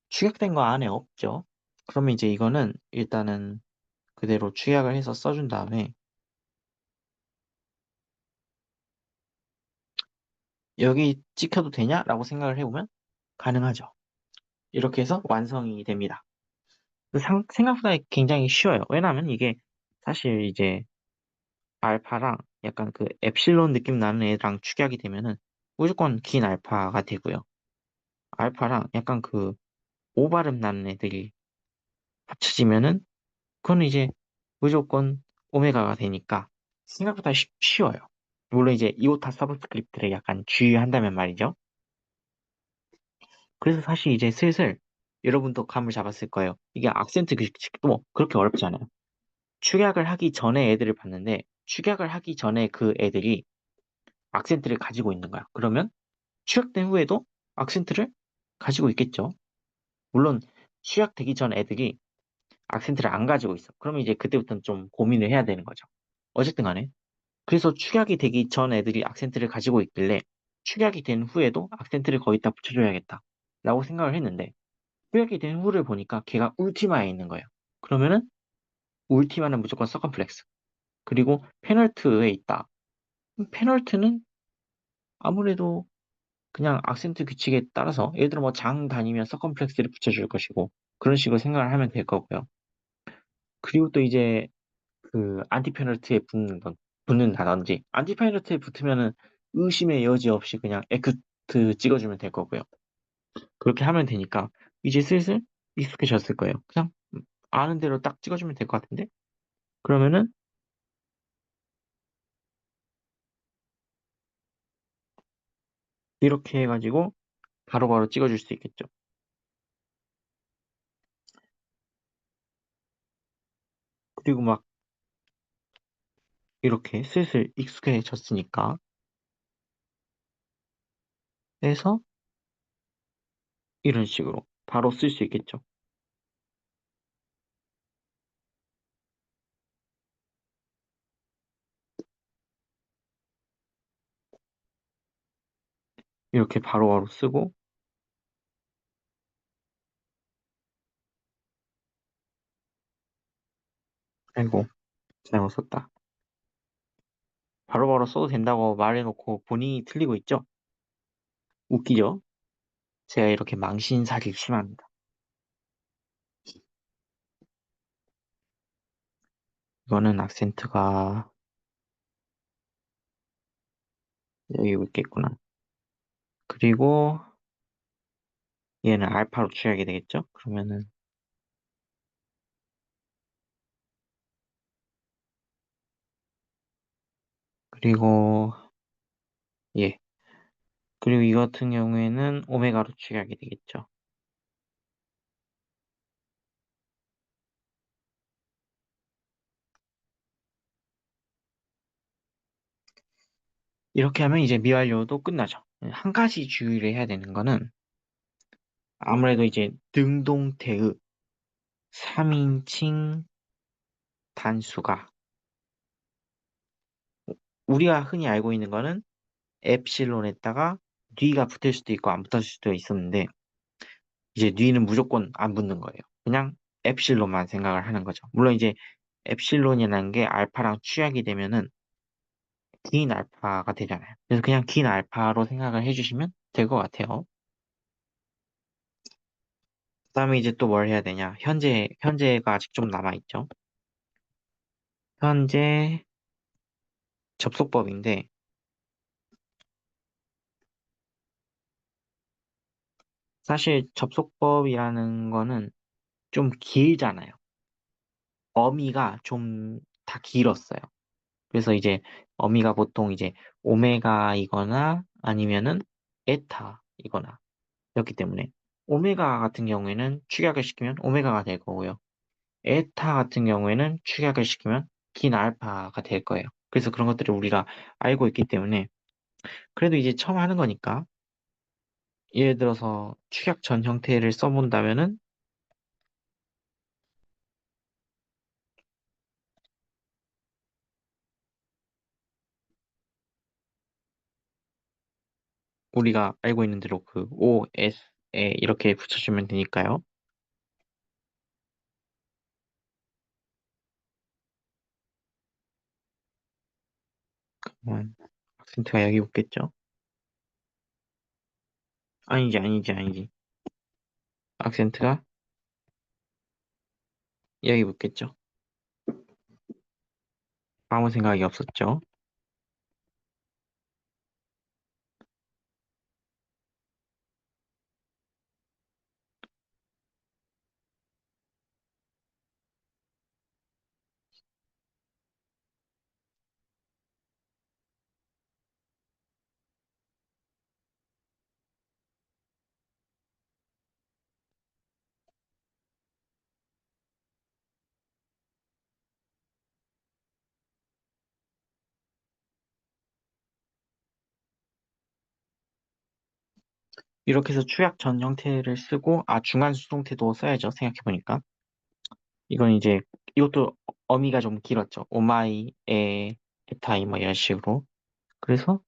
축약된 거 안에 없죠. 그러면 이제 이거는 일단은 그대로 축약을 해서 써준 다음에 여기 찍혀도 되냐라고 생각을 해보면 가능하죠. 이렇게 해서 완성이 됩니다. 생각보다 굉장히 쉬워요. 왜냐하면 이게 사실 이제 알파랑 약간 그 엡실론 느낌 나는 애랑 축약이 되면은 무조건 긴 알파가 되고요. 알파랑 약간 그 오 발음 나는 애들이 합쳐지면은 그거는 이제 무조건 오메가가 되니까 생각보다 쉬워요. 물론 이제 이오타 서브스크립트를 약간 주의한다면 말이죠. 그래서 사실 이제 슬슬 여러분도 감을 잡았을 거예요. 이게 악센트 규칙도 뭐 그렇게 어렵지 않아요. 축약을 하기 전에 애들을 봤는데 축약을 하기 전에 그 애들이 악센트를 가지고 있는 거야. 그러면 취약된 후에도 악센트를 가지고 있겠죠. 물론 취약되기 전 애들이 악센트를 안 가지고 있어. 그러면 이제 그때부터는 좀 고민을 해야 되는 거죠. 어쨌든 간에. 그래서 축약이 되기 전 애들이 악센트를 가지고 있길래 축약이 된 후에도 악센트를 거의 다 붙여줘야겠다. 라고 생각을 했는데 축약이 된 후를 보니까 걔가 울티마에 있는 거예요. 그러면은 울티마는 무조건 서컴플렉스. 그리고 페널트에 있다. 페널트는 아무래도 그냥 악센트 규칙에 따라서 예를 들어 뭐 장 다니면 서컴플렉스를 붙여줄 것이고 그런 식으로 생각을 하면 될 거고요. 그리고 또 이제 그 안티페널트에 붙는다든지 안티페널트에 붙으면은 의심의 여지 없이 그냥 에큐트 찍어주면 될 거고요. 그렇게 하면 되니까 이제 슬슬 익숙해졌을 거예요. 그냥 아는 대로 딱 찍어주면 될 것 같은데? 그러면은 이렇게 해가지고 바로바로 찍어줄 수 있겠죠. 그리고 막 이렇게 슬슬 익숙해졌으니까 해서 이런 식으로 바로 쓸 수 있겠죠. 이렇게 바로바로 쓰고 아이고 잘못 썼다. 바로바로 써도 된다고 말해놓고 본인이 틀리고 있죠? 웃기죠? 제가 이렇게 망신살이 심합니다. 이거는 악센트가 여기 있겠구나. 그리고 얘는 알파로 취하게 되겠죠? 그러면은 그리고 예. 그리고 이 같은 경우에는 오메가로 취하게 되겠죠. 이렇게 하면 이제 미완료도 끝나죠. 한 가지 주의를 해야 되는 거는 아무래도 이제 능동태의 3인칭 단수가 우리가 흔히 알고 있는 거는 엡실론에다가 뉘가 붙을 수도 있고 안 붙을 수도 있었는데 이제 뉘는 무조건 안 붙는 거예요. 그냥 엡실론만 생각을 하는 거죠. 물론 이제 엡실론이라는 게 알파랑 취약이 되면은 긴 알파가 되잖아요. 그래서 그냥 긴 알파로 생각을 해주시면 될 것 같아요. 그다음에 이제 또 뭘 해야 되냐? 현재가 아직 좀 남아있죠. 현재 접속법인데 사실 접속법이라는 거는 좀 길잖아요. 어미가 좀 다 길었어요. 그래서 이제 어미가 보통 이제 오메가이거나 아니면은 에타이거나 였기 때문에 오메가 같은 경우에는 축약을 시키면 오메가가 될 거고요. 에타 같은 경우에는 축약을 시키면 긴 알파가 될 거예요. 그래서 그런 것들을 우리가 알고 있기 때문에 그래도 이제 처음 하는 거니까 예를 들어서 축약 전 형태를 써본다면은 우리가 알고 있는 대로 그 O, S에 이렇게 붙여주면 되니까요. 악센트가 여기 붙겠죠? 아니지. 악센트가 여기 붙겠죠? 아무 생각이 없었죠? 이렇게 해서 축약 전 형태를 쓰고, 중간 수동태도 써야죠. 생각해보니까. 이건 이제, 이것도 어미가 좀 길었죠. 오마이, 에타이, 뭐 이런 식으로. 그래서,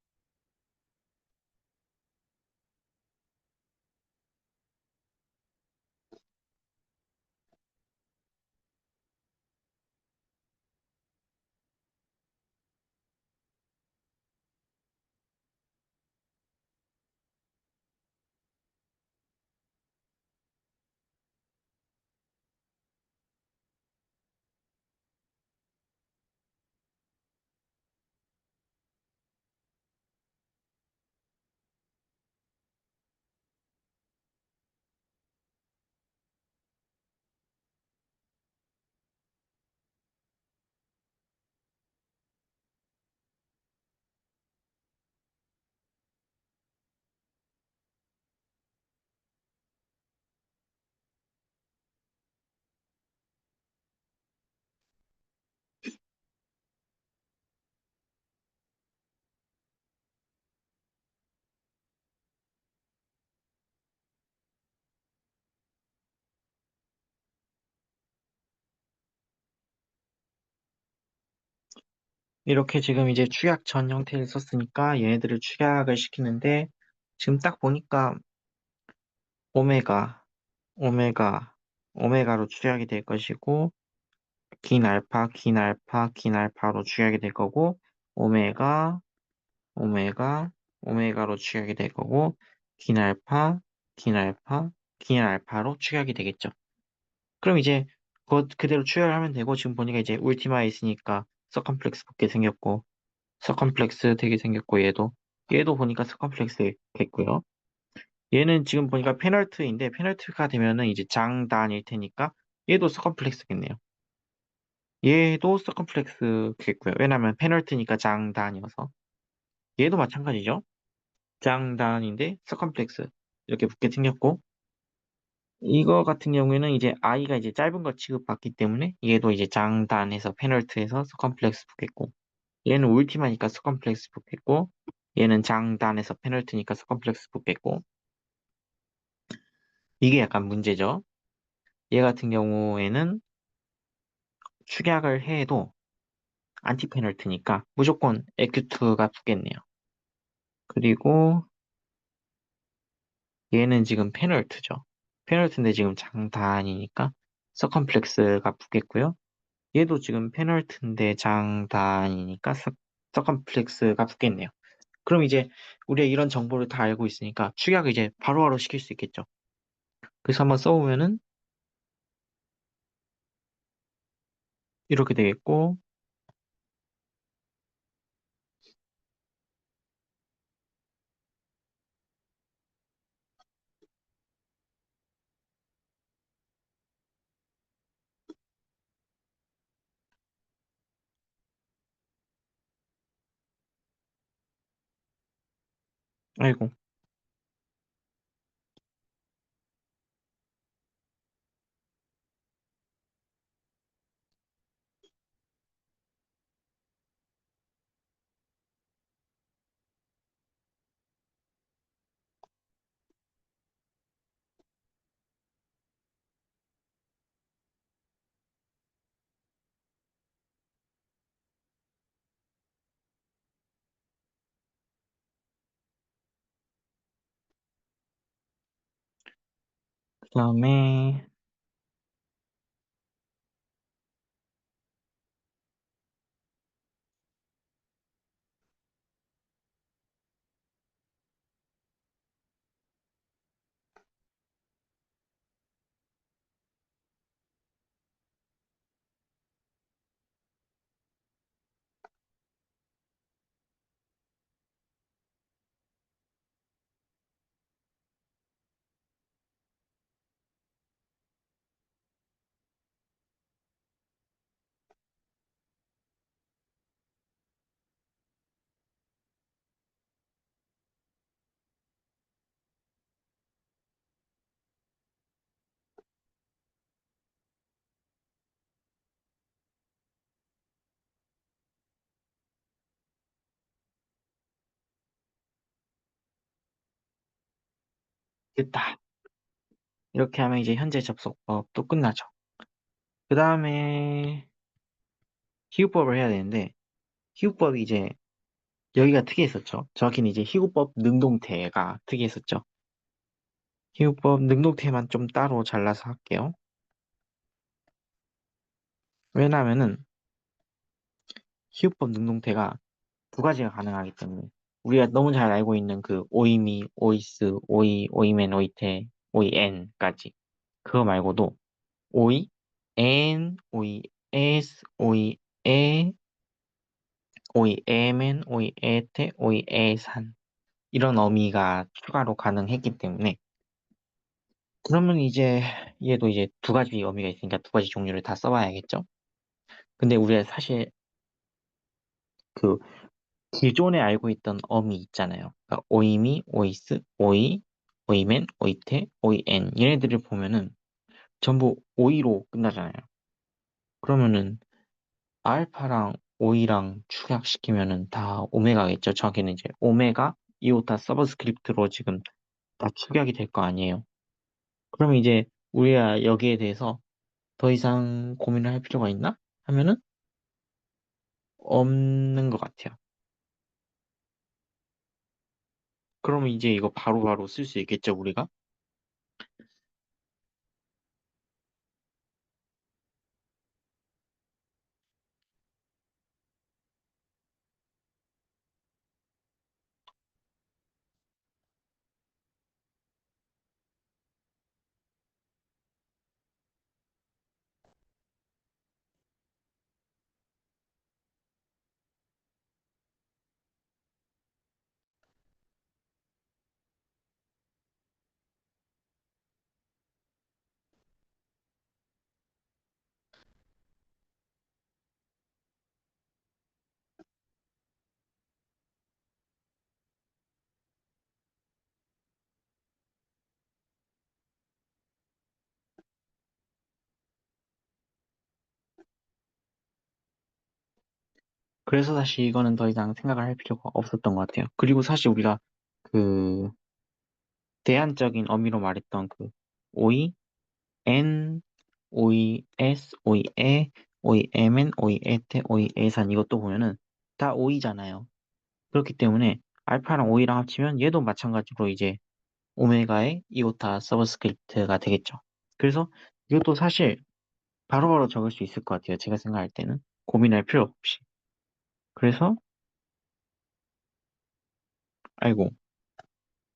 이렇게 지금 이제 축약 전 형태를 썼으니까 얘네들을 축약을 시키는데 지금 딱 보니까 오메가, 오메가, 오메가로 축약이 될 것이고 긴 알파, 긴 알파, 긴 알파로 축약이 될 거고 오메가, 오메가, 오메가로 축약이 될 거고 긴 알파, 긴 알파, 긴 알파로 축약이 되겠죠. 그럼 이제 그대로 추혈을 하면 되고 지금 보니까 이제 울티마에 있으니까 서컴플렉스 붙게 생겼고 서컴플렉스 되게 생겼고 얘도 보니까 서컴플렉스 됐고요. 얘는 지금 보니까 페널트인데 페널트가 되면은 이제 장단일 테니까 얘도 서컴플렉스겠네요. 얘도 서컴플렉스겠고요. 왜냐면 페널트니까 장단이어서 얘도 마찬가지죠. 장단인데 서컴플렉스 이렇게 붙게 생겼고 이거 같은 경우에는 이제 i가 이제 짧은 거 취급받기 때문에 얘도 이제 장단에서 페널트에서 서컴플렉스 붙겠고 얘는 울티마니까 서컴플렉스 붙겠고 얘는 장단에서 페널티니까 서컴플렉스 붙겠고 이게 약간 문제죠. 얘 같은 경우에는 축약을 해도 안티 페널티니까 무조건 에큐트가 붙겠네요. 그리고 얘는 지금 페널트죠. 페널트인데 지금 장단이니까 서컴플렉스가 붙겠고요. 얘도 지금 페널트인데 장단이니까 서컴플렉스가 붙겠네요. 그럼 이제 우리가 이런 정보를 다 알고 있으니까 축약을 이제 바로바로 시킬 수 있겠죠. 그래서 한번 써보면은 이렇게 되겠고, 아이고, 그 다음에, 됐다. 이렇게 하면 이제 현재 접속법도 끝나죠. 그 다음에, 희구법을 해야 되는데, 희구법이 이제, 여기가 특이했었죠. 정확히는 이제 희구법 능동태가 특이했었죠. 희구법 능동태만 좀 따로 잘라서 할게요. 왜냐하면은, 희구법 능동태가 두 가지가 가능하기 때문에, 우리가 너무 잘 알고 있는 그 오이미, 오이스, 오이맨, 오이테, 오이엔까지. 그거 말고도, 오이, 엔, 오이, 에스, 오이, 에, 오이, 에멘, 오이, 에테, 오이, 에산. 이런 어미가 추가로 가능했기 때문에, 그러면 이제 얘도 이제 두 가지 어미가 있으니까 두 가지 종류를 다 써봐야겠죠? 근데 우리가 사실 그 기존에 알고 있던 어미 있잖아요. 그러니까 오이미, 오이스, 오이, 오이멘, 오이테, 오이엔 얘네들을 보면은 전부 오이로 끝나잖아요. 그러면은 알파랑 오이랑 축약시키면은 다 오메가겠죠. 저기는 이제 오메가, 이오타 서브스크립트로 지금 다 축약이 될 거 아니에요. 그러면 이제 우리가 여기에 대해서 더 이상 고민을 할 필요가 있나? 하면은 없는 것 같아요. 그러면 이제 이거 바로바로 쓸 수 있겠죠, 우리가? 그래서 사실 이거는 더 이상 생각을 할 필요가 없었던 것 같아요. 그리고 사실 우리가 그 대안적인 어미로 말했던 그 오이, N, 오이, S, 오이, 에, 오이, MN, 오이, 에테, 오이, 에산 이것도 보면은 다 오이잖아요. 그렇기 때문에 알파랑 오이랑 합치면 얘도 마찬가지로 이제 오메가의 이오타 서브스크립트가 되겠죠. 그래서 이것도 사실 바로바로 적을 수 있을 것 같아요. 제가 생각할 때는 고민할 필요 없이. 그래서 아이고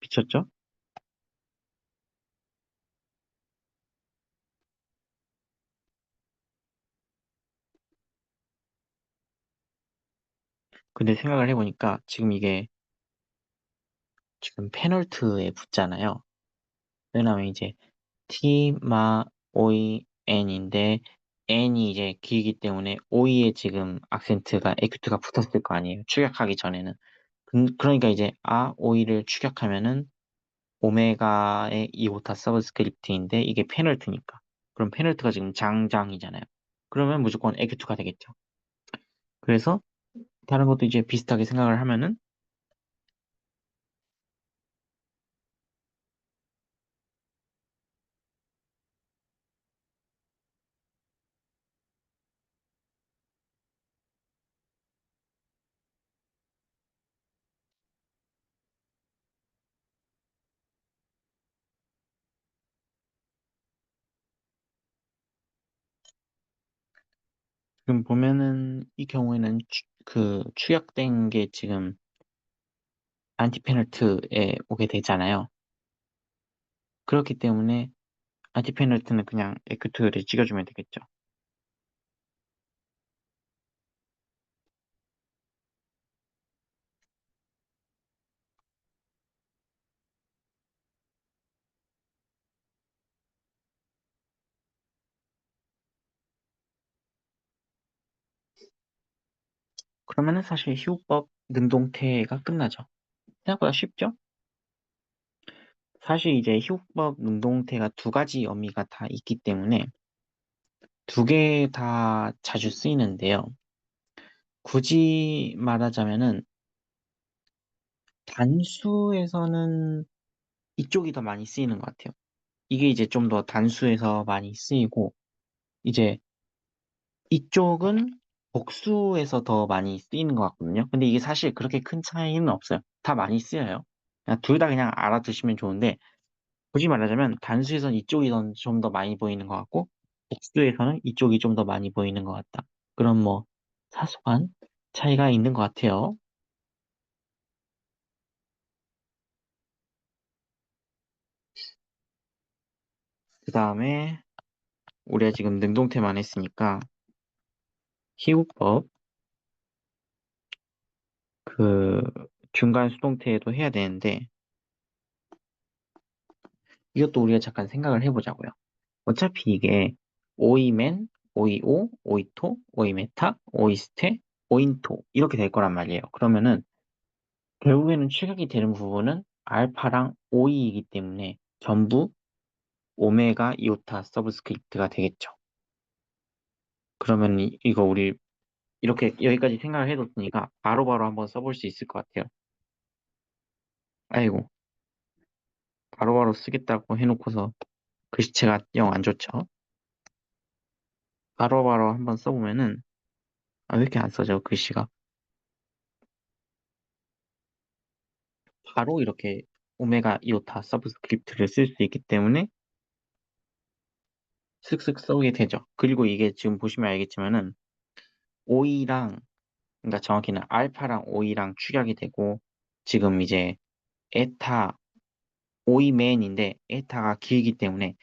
미쳤죠? 근데 생각을 해보니까 지금 이게 지금 페널트에 붙잖아요. 왜냐면 이제 T, 마, 오이, N인데 N이 이제 길기 때문에 오이에 지금 악센트가 에큐트가 붙었을 거 아니에요. 축약하기 전에는. 그러니까 이제 오이를 축약하면은 오메가의 이오타 서브스크립트인데 이게 페널트니까. 그럼 페널트가 지금 장장이잖아요. 그러면 무조건 에큐트가 되겠죠. 그래서 다른 것도 이제 비슷하게 생각을 하면은 지금 보면은 이 경우에는 그 축약된 게 지금 안티페널트에 오게 되잖아요. 그렇기 때문에 안티페널트는 그냥 에큐트를 찍어주면 되겠죠. 그러면은 사실 희우법 능동태가 끝나죠. 생각보다 쉽죠? 사실 이제 희우법 능동태가 두 가지 의미가 다 있기 때문에 두 개 다 자주 쓰이는데요. 굳이 말하자면은 단수에서는 이쪽이 더 많이 쓰이는 것 같아요. 이게 이제 좀 더 단수에서 많이 쓰이고 이제 이쪽은 복수에서 더 많이 쓰이는 것 같거든요. 근데 이게 사실 그렇게 큰 차이는 없어요. 다 많이 쓰여요. 그냥 둘 다 그냥 알아두시면 좋은데, 굳이 말하자면 단수에서는 이쪽이 좀 더 많이 보이는 것 같고, 복수에서는 이쪽이 좀 더 많이 보이는 것 같다. 그런 뭐 사소한 차이가 있는 것 같아요. 그 다음에 우리가 지금 능동태만 했으니까 희우법 그 중간 수동태도 해야 되는데 이것도 우리가 잠깐 생각을 해보자고요. 어차피 이게 오이맨, 오이오, 오이토, 오이메타, 오이스테, 오인토 이렇게 될 거란 말이에요. 그러면은 결국에는 취각이 되는 부분은 알파랑 오이이기 때문에 전부 오메가 이오타 서브스크립트가 되겠죠. 그러면 이거 우리 이렇게 여기까지 생각을 해뒀으니까 바로바로 한번 써볼 수 있을 것 같아요. 아이고, 바로바로 쓰겠다고 해놓고서 글씨체가 영 안 좋죠. 바로바로 한번 써보면은 아, 왜 이렇게 안 써져, 글씨가? 바로 이렇게 오메가 이오타 서브스크립트를 쓸 수 있기 때문에 슥슥 써오게 되죠. 그리고 이게 지금 보시면 알겠지만은 O랑 그러니까 정확히는 알파랑 O랑 축약이 되고 지금 이제 에타 O맨인데 에타가 길기 때문에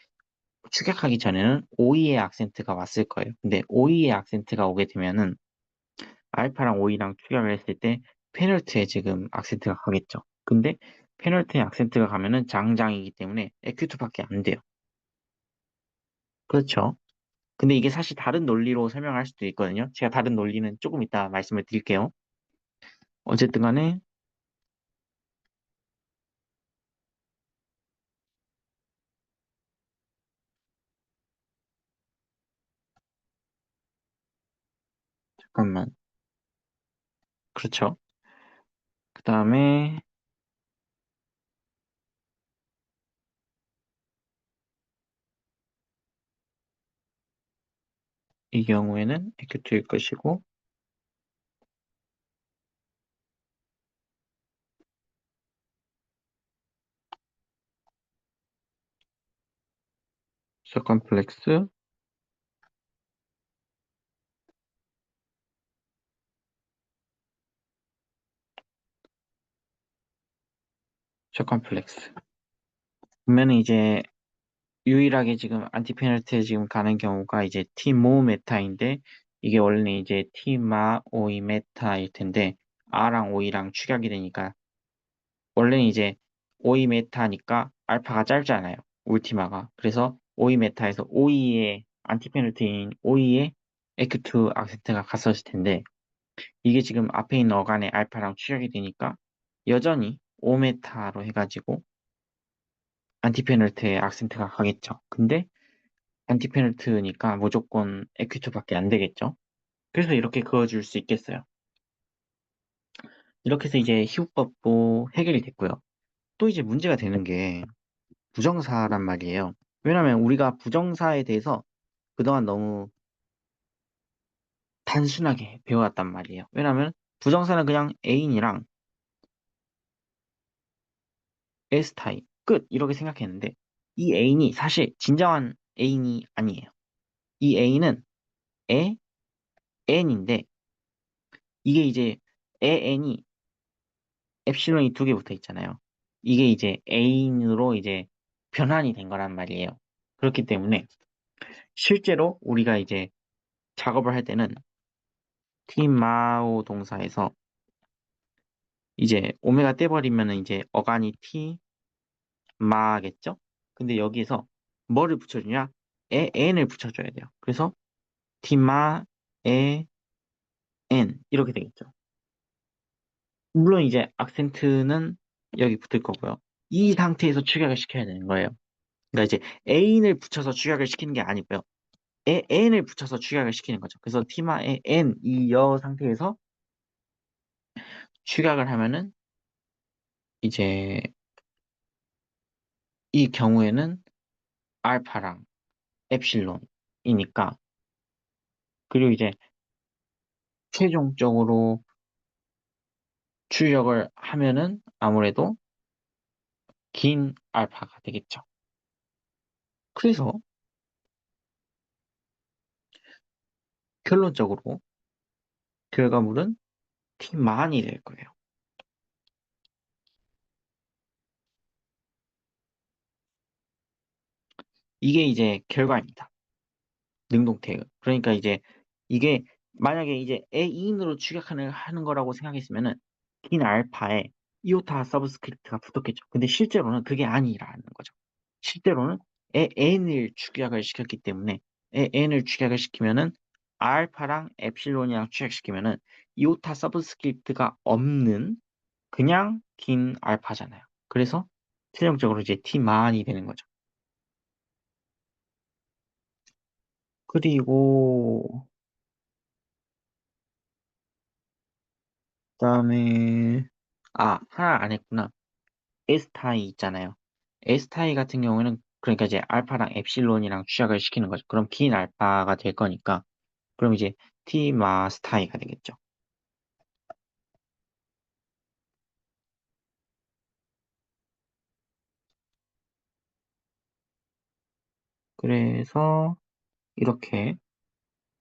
축약하기 전에는 O의 악센트가 왔을 거예요. 근데 O의 악센트가 오게 되면은 알파랑 O랑 축약을 했을 때 페널트에 지금 악센트가 가겠죠. 근데 페널트에 악센트가 가면은 장장이기 때문에 에큐트밖에 안 돼요. 그렇죠. 근데 이게 사실 다른 논리로 설명할 수도 있거든요. 제가 다른 논리는 조금 이따 말씀을 드릴게요. 어쨌든 간에, 잠깐만. 그렇죠. 그 다음에, 이 경우에는 에큐트일 것이고, 서컴플렉스, 서컴플렉스. 보면은 이제, 유일하게 지금 안티페널트에 지금 가는 경우가 이제 T모 메타인데, 이게 원래는 이제 T마 오이 메타일 텐데, R랑 O랑 축약이 되니까, 원래는 이제 오이 메타니까 알파가 짧잖아요. 울티마가. 그래서 오이 메타에서 오이의 안티페널트인 오이의 에큐트 악센트가 갔었을 텐데, 이게 지금 앞에 있는 어간의 알파랑 추격이 되니까 여전히 5메타로 해가지고 안티페널트의 악센트가 가겠죠. 근데 안티페널트니까 무조건 에큐트밖에 안 되겠죠. 그래서 이렇게 그어줄 수 있겠어요. 이렇게 해서 이제 히읗법도 해결이 됐고요. 또 이제 문제가 되는 게 부정사란 말이에요. 왜냐하면 우리가 부정사에 대해서 그동안 너무 단순하게 배워왔단 말이에요. 왜냐하면 부정사는 그냥 애인이랑 에스타이 끝 이렇게 생각했는데 이 애인이 사실 진정한 애인이 아니에요. 이 애인은 에 n인데 이게 이제 에 n이 엡실론이 두 개 붙어 있잖아요. 이게 이제 애인으로 이제 변환이 된 거란 말이에요. 그렇기 때문에 실제로 우리가 이제 작업을 할 때는 티마오 동사에서 이제 오메가 떼버리면은 이제 어간이 티마겠죠? 근데 여기에서 뭐를 붙여주냐? 에 n을 붙여줘야 돼요. 그래서 티마 에 n 이렇게 되겠죠. 물론 이제 악센트는 여기 붙을 거고요. 이 상태에서 축약을 시켜야 되는 거예요. 그러니까 이제 A인을 붙여서 축약을 시키는 게 아니고요. N을 붙여서 축약을 시키는 거죠. 그래서 티마의 N 이 여 상태에서 축약을 하면은 이제 이 경우에는 알파랑 엡실론이니까 그리고 이제 최종적으로 출력을 하면은 아무래도 긴 알파가 되겠죠. 그래서 결론적으로 결과물은 T만이 될 거예요. 이게 이제 결과입니다. 능동태그. 그러니까 이제 이게 만약에 이제 A인으로 추격하는 거라고 생각했으면은 긴 알파에 이오타 서브스크립트가 붙었겠죠. 근데 실제로는 그게 아니라는 거죠. 실제로는 N을 축약을 시켰기 때문에 N을 축약을 시키면은 알파랑 엡실론이랑 축약시키면은 이오타 서브스크립트가 없는 그냥 긴 알파잖아요. 그래서 최종적으로 이제 T만이 되는 거죠. 그리고 그다음에 하나 안 했구나. 에스타이 있잖아요. 에스타이 같은 경우에는 그러니까 이제 알파랑 엡실론이랑 추적을 시키는 거죠. 그럼 긴 알파가 될 거니까. 그럼 이제 티마스타이가 되겠죠. 그래서 이렇게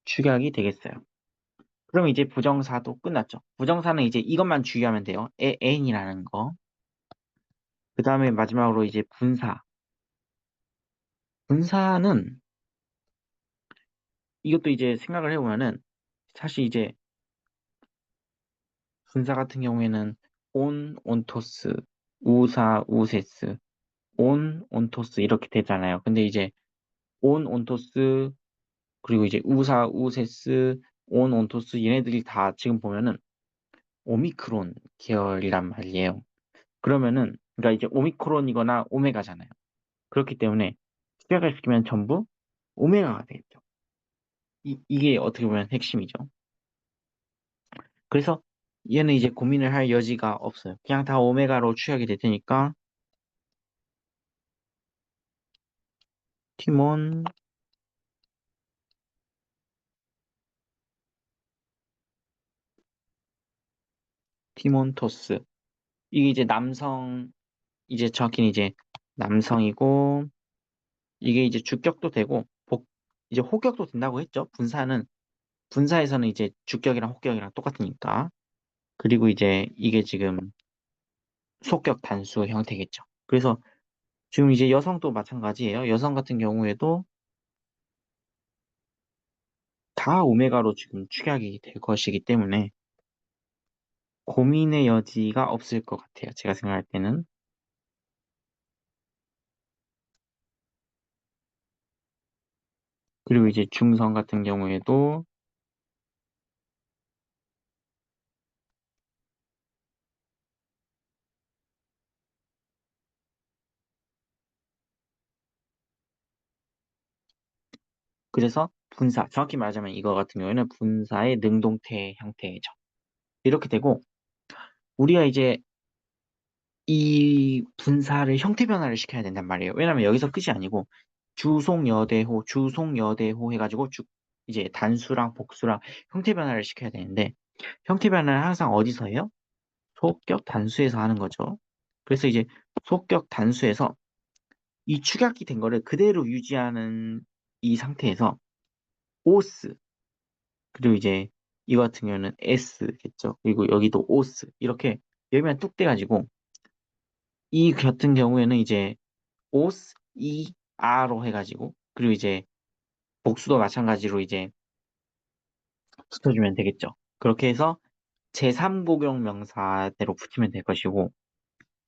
축약이 되겠어요. 그럼 이제 부정사도 끝났죠. 부정사는 이제 이것만 주의하면 돼요. n이라는 거. 그 다음에 마지막으로 이제 분사. 분사는 이것도 이제 생각을 해보면은 사실 이제 분사 같은 경우에는 온토스, 우세스, 온토스 이렇게 되잖아요. 근데 이제 온토스 그리고 이제 우세스, 온토스 얘네들이 다 지금 보면은 오미크론 계열이란 말이에요. 그러면은 그러니까 이제 오미크론이거나 오메가잖아요. 그렇기 때문에 축약을 시키면 전부 오메가가 되겠죠. 이게 어떻게 보면 핵심이죠. 그래서 얘는 이제 고민을 할 여지가 없어요. 그냥 다 오메가로 취약이 될 테니까 티몬, 티몬토스. 이게 이제 이제 정확히는 이제 남성이고, 이게 이제 주격도 되고, 이제 호격도 된다고 했죠. 분사에서는 이제 주격이랑 호격이랑 똑같으니까. 그리고 이제 이게 지금 소격 단수 형태겠죠. 그래서 지금 이제 여성도 마찬가지예요. 여성 같은 경우에도 다 오메가로 지금 축약이 될 것이기 때문에 고민의 여지가 없을 것 같아요. 제가 생각할 때는. 그리고 이제 중성 같은 경우에도 그래서 분사, 정확히 말하자면 이거 같은 경우에는 분사의 능동태 형태죠. 이렇게 되고 우리가 이제 이 분사를 형태 변화를 시켜야 된단 말이에요. 왜냐면 여기서 끝이 아니고 주송여대호 해가지고 이제 단수랑 복수랑 형태 변화를 시켜야 되는데 형태 변화는 항상 어디서 해요? 소격 단수에서 하는 거죠. 그래서 이제 소격 단수에서 이 축약이 된 거를 그대로 유지하는 이 상태에서 오스 그리고 이제 이거 같은 경우는 S겠죠. 그리고 여기도 오스 이렇게 열면 뚝 떼가지고 이 같은 경우에는 이제 오스 이 아로 해가지고 그리고 이제 복수도 마찬가지로 이제 붙여주면 되겠죠. 그렇게 해서 제3고경 명사대로 붙이면 될 것이고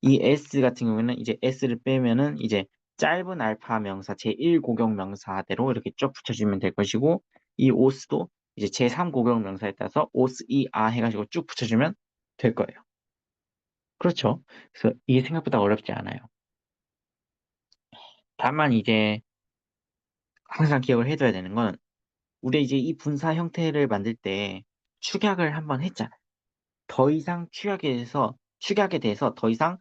이 S 같은 경우에는 이제 S를 빼면은 이제 짧은 알파 명사 제1고경 명사대로 이렇게 쭉 붙여주면 될 것이고 이 오스도 이제 제3고경 명사에 따라서 오스 이 아 해가지고 쭉 붙여주면 될 거예요. 그렇죠. 그래서 이게 생각보다 어렵지 않아요. 다만 이제 항상 기억을 해둬야 되는 건 우리 이제 이 분사 형태를 만들 때 축약을 한번 했잖아요. 더 이상 축약에 대해서 더 이상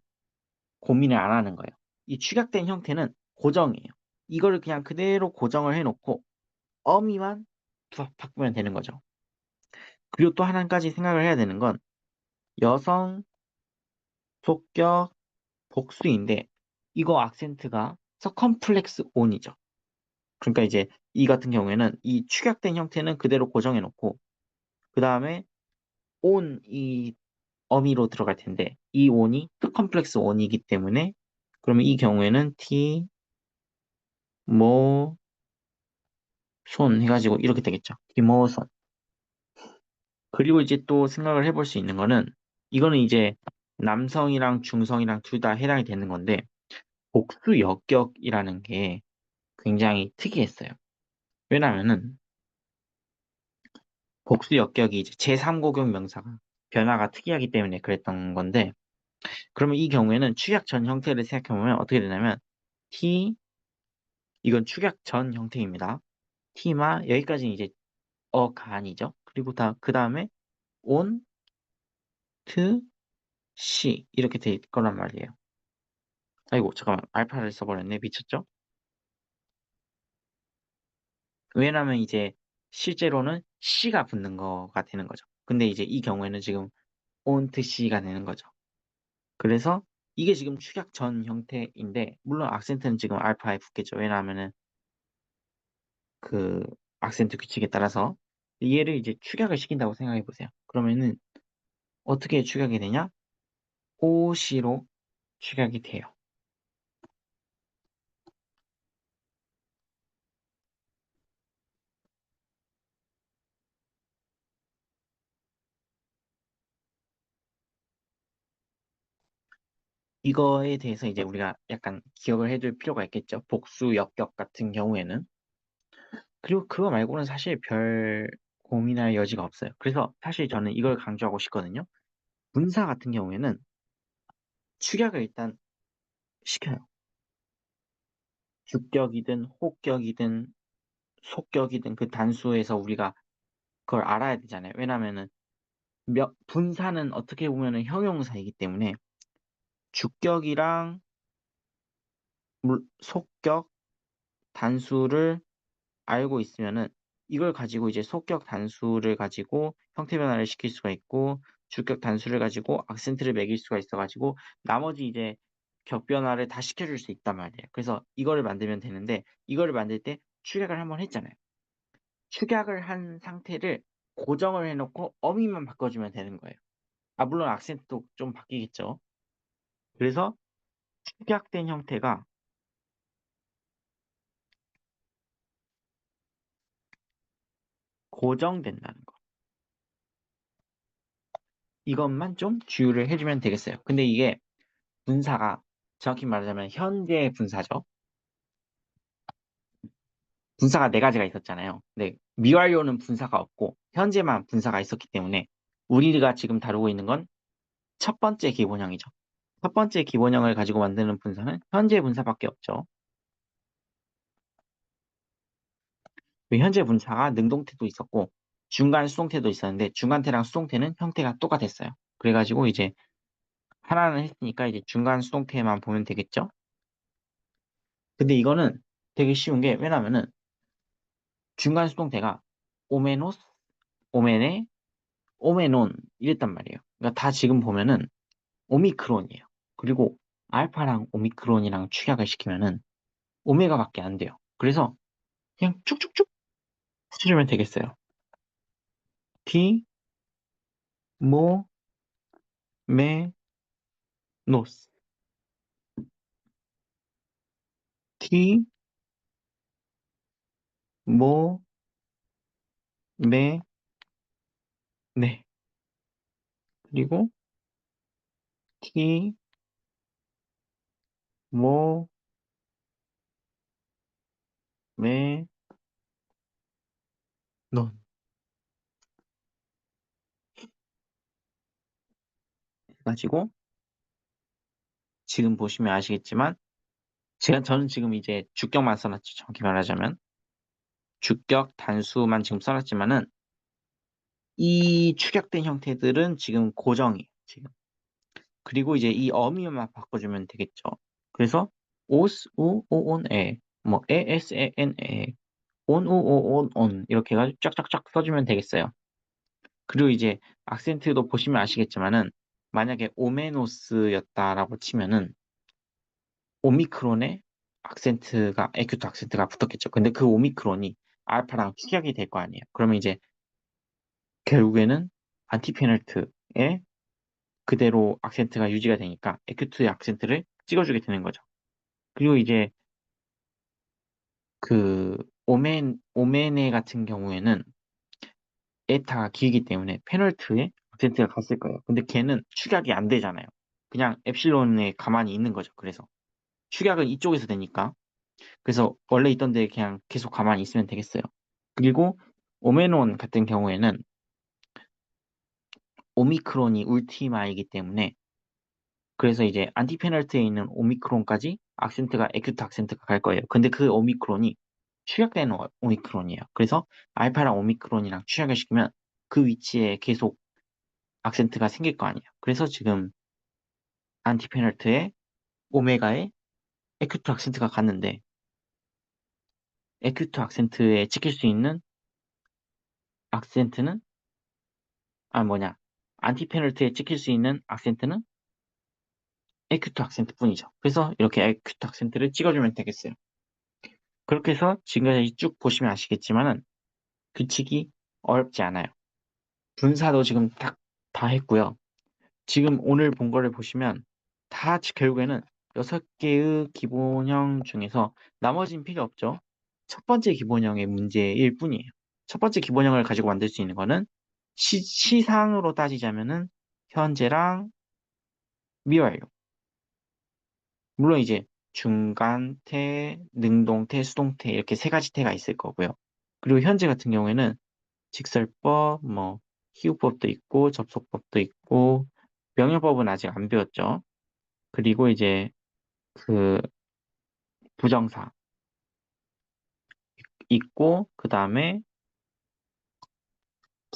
고민을 안 하는 거예요. 이 축약된 형태는 고정이에요. 이거를 그냥 그대로 고정을 해놓고 어미만 바꾸면 되는 거죠. 그리고 또 하나까지 생각을 해야 되는 건 여성, 속격, 복수인데 이거 악센트가 서컴플렉스 온이죠. 그러니까 이제 이 같은 경우에는 이 축약된 형태는 그대로 고정해 놓고 그 다음에 이 어미로 들어갈 텐데 이 온이 컴플렉스 온이기 때문에 그러면 이 경우에는 T, 모, 손 해가지고 이렇게 되겠죠. 티모손. 그리고 이제 또 생각을 해볼 수 있는 거는 이거는 이제 남성이랑 중성이랑 둘 다 해당이 되는 건데 복수 역격이라는 게 굉장히 특이했어요. 왜냐면은 복수 역격이 이제 제3고경 명사가 변화가 특이하기 때문에 그랬던 건데 그러면 이 경우에는 축약 전 형태를 생각해보면 어떻게 되냐면 T 이건 축약 전 형태입니다. T마 여기까지는 이제 어간이죠. 그리고 그 다음에 on, to, she 이렇게 돼 있거란 말이에요. 아이고 잠깐만 알파를 써버렸네. 미쳤죠? 왜냐면 이제 실제로는 C가 붙는 거가 되는 거죠. 근데 이제 이 경우에는 지금 ont C가 되는 거죠. 그래서 이게 지금 축약 전 형태인데, 물론 악센트는 지금 알파에 붙겠죠. 왜냐하면은 그 악센트 규칙에 따라서 얘를 이제 축약을 시킨다고 생각해 보세요. 그러면은 어떻게 축약이 되냐? OC로 축약이 돼요. 이거에 대해서 이제 우리가 약간 기억을 해둘 필요가 있겠죠. 복수, 역격 같은 경우에는. 그리고 그거 말고는 사실 별 고민할 여지가 없어요. 그래서 사실 저는 이걸 강조하고 싶거든요. 분사 같은 경우에는 축약을 일단 시켜요. 주격이든 혹격이든 속격이든 그 단수에서 우리가 그걸 알아야 되잖아요. 왜냐면은 분사는 어떻게 보면은 형용사이기 때문에 주격이랑 속격, 단수를 알고 있으면은 이걸 가지고 이제 속격 단수를 가지고 형태 변화를 시킬 수가 있고 주격 단수를 가지고 악센트를 매길 수가 있어가지고 나머지 이제 격 변화를 다 시켜줄 수 있단 말이에요. 그래서 이거를 만들면 되는데 이거를 만들 때 축약을 한번 했잖아요. 축약을 한 상태를 고정을 해놓고 어미만 바꿔주면 되는 거예요. 아, 물론 악센트도 좀 바뀌겠죠. 그래서 축약된 형태가 고정된다는 거. 이것만 좀 주의를 해주면 되겠어요. 근데 이게 분사가 정확히 말하자면 현재 분사죠. 분사가 네 가지가 있었잖아요. 근데 미완료는 분사가 없고 현재만 분사가 있었기 때문에 우리가 지금 다루고 있는 건 첫 번째 기본형이죠. 첫 번째 기본형을 가지고 만드는 분사는 현재 분사밖에 없죠. 그 현재 분사가 능동태도 있었고 중간 수동태도 있었는데 중간태랑 수동태는 형태가 똑같았어요. 그래가지고 이제 하나는 했으니까 이제 중간 수동태만 보면 되겠죠. 근데 이거는 되게 쉬운 게 왜냐면은 중간 수동태가 오메노스, 오메네, 오메논 이랬단 말이에요. 그러니까 다 지금 보면은 오미크론이에요. 그리고 알파랑 오미크론이랑 축약을 시키면은 오메가밖에 안 돼요. 그래서 그냥 쭉쭉쭉 해주면 되겠어요. T, 모, 메, 노스. T, 모, 메, 네. 그리고 T, 모, 메, 논. 가지고 지금 보시면 아시겠지만 저는 지금 이제 주격만 써놨죠. 정확히 말하자면 주격 단수만 지금 써놨지만은 이 축약된 형태들은 지금 고정이에요. 지금. 그리고 이제 이 어미만 바꿔주면 되겠죠. 그래서 오스, 우, 오, 온, 에, 뭐 에, 에스, 에, 엔, 에, 온, 우, 오, 온, 온 이렇게 해가지고 쫙쫙쫙 써주면 되겠어요. 그리고 이제 악센트도 보시면 아시겠지만은 만약에 오메노스였다라고 치면은 오미크론에 악센트가 에큐트 악센트가 붙었겠죠. 근데 그 오미크론이 알파랑 축약이 될 거 아니에요. 그러면 이제 결국에는 안티페널트에 그대로 악센트가 유지가 되니까 에큐트의 악센트를 찍어주게 되는 거죠. 그리고 이제 그 오메네 같은 경우에는 에타가 길기 때문에 페널트에 악센트가 갔을 거예요. 근데 걔는 축약이 안 되잖아요. 그냥 엡실론에 가만히 있는 거죠. 그래서 축약은 이쪽에서 되니까. 그래서 원래 있던 데 그냥 계속 가만히 있으면 되겠어요. 그리고 오메논 같은 경우에는 오미크론이 울티마이기 때문에 그래서 이제 안티페널트에 있는 오미크론까지 악센트가 에큐트 악센트가 갈 거예요. 근데 그 오미크론이 축약되는 오미크론이에요. 그래서 알파랑 오미크론이랑 축약을 시키면 그 위치에 계속 악센트가 생길 거 아니에요. 그래서 지금 안티페널트에 오메가에 에큐트 악센트가 갔는데 에큐트 악센트에 찍힐 수 있는 악센트는 안티 페널트에 찍힐 수 있는 악센트는 에큐트 악센트뿐이죠. 그래서 이렇게 에큐트 악센트를 찍어주면 되겠어요. 그렇게 해서 지금까지 쭉 보시면 아시겠지만은 규칙이 어렵지 않아요. 분사도 지금 다 했고요. 지금 오늘 본 거를 보시면 다 결국에는 6개의 기본형 중에서 나머지는 필요 없죠. 첫 번째 기본형의 문제일 뿐이에요. 첫 번째 기본형을 가지고 만들 수 있는 거는 시상으로 따지자면은 현재랑 미완료. 물론 이제 중간태, 능동태, 수동태 이렇게 세 가지 태가 있을 거고요. 그리고 현재 같은 경우에는 직설법, 뭐 희우법도 있고 접속법도 있고 명령법은 아직 안 배웠죠. 그리고 이제 그 부정사 있고 그 다음에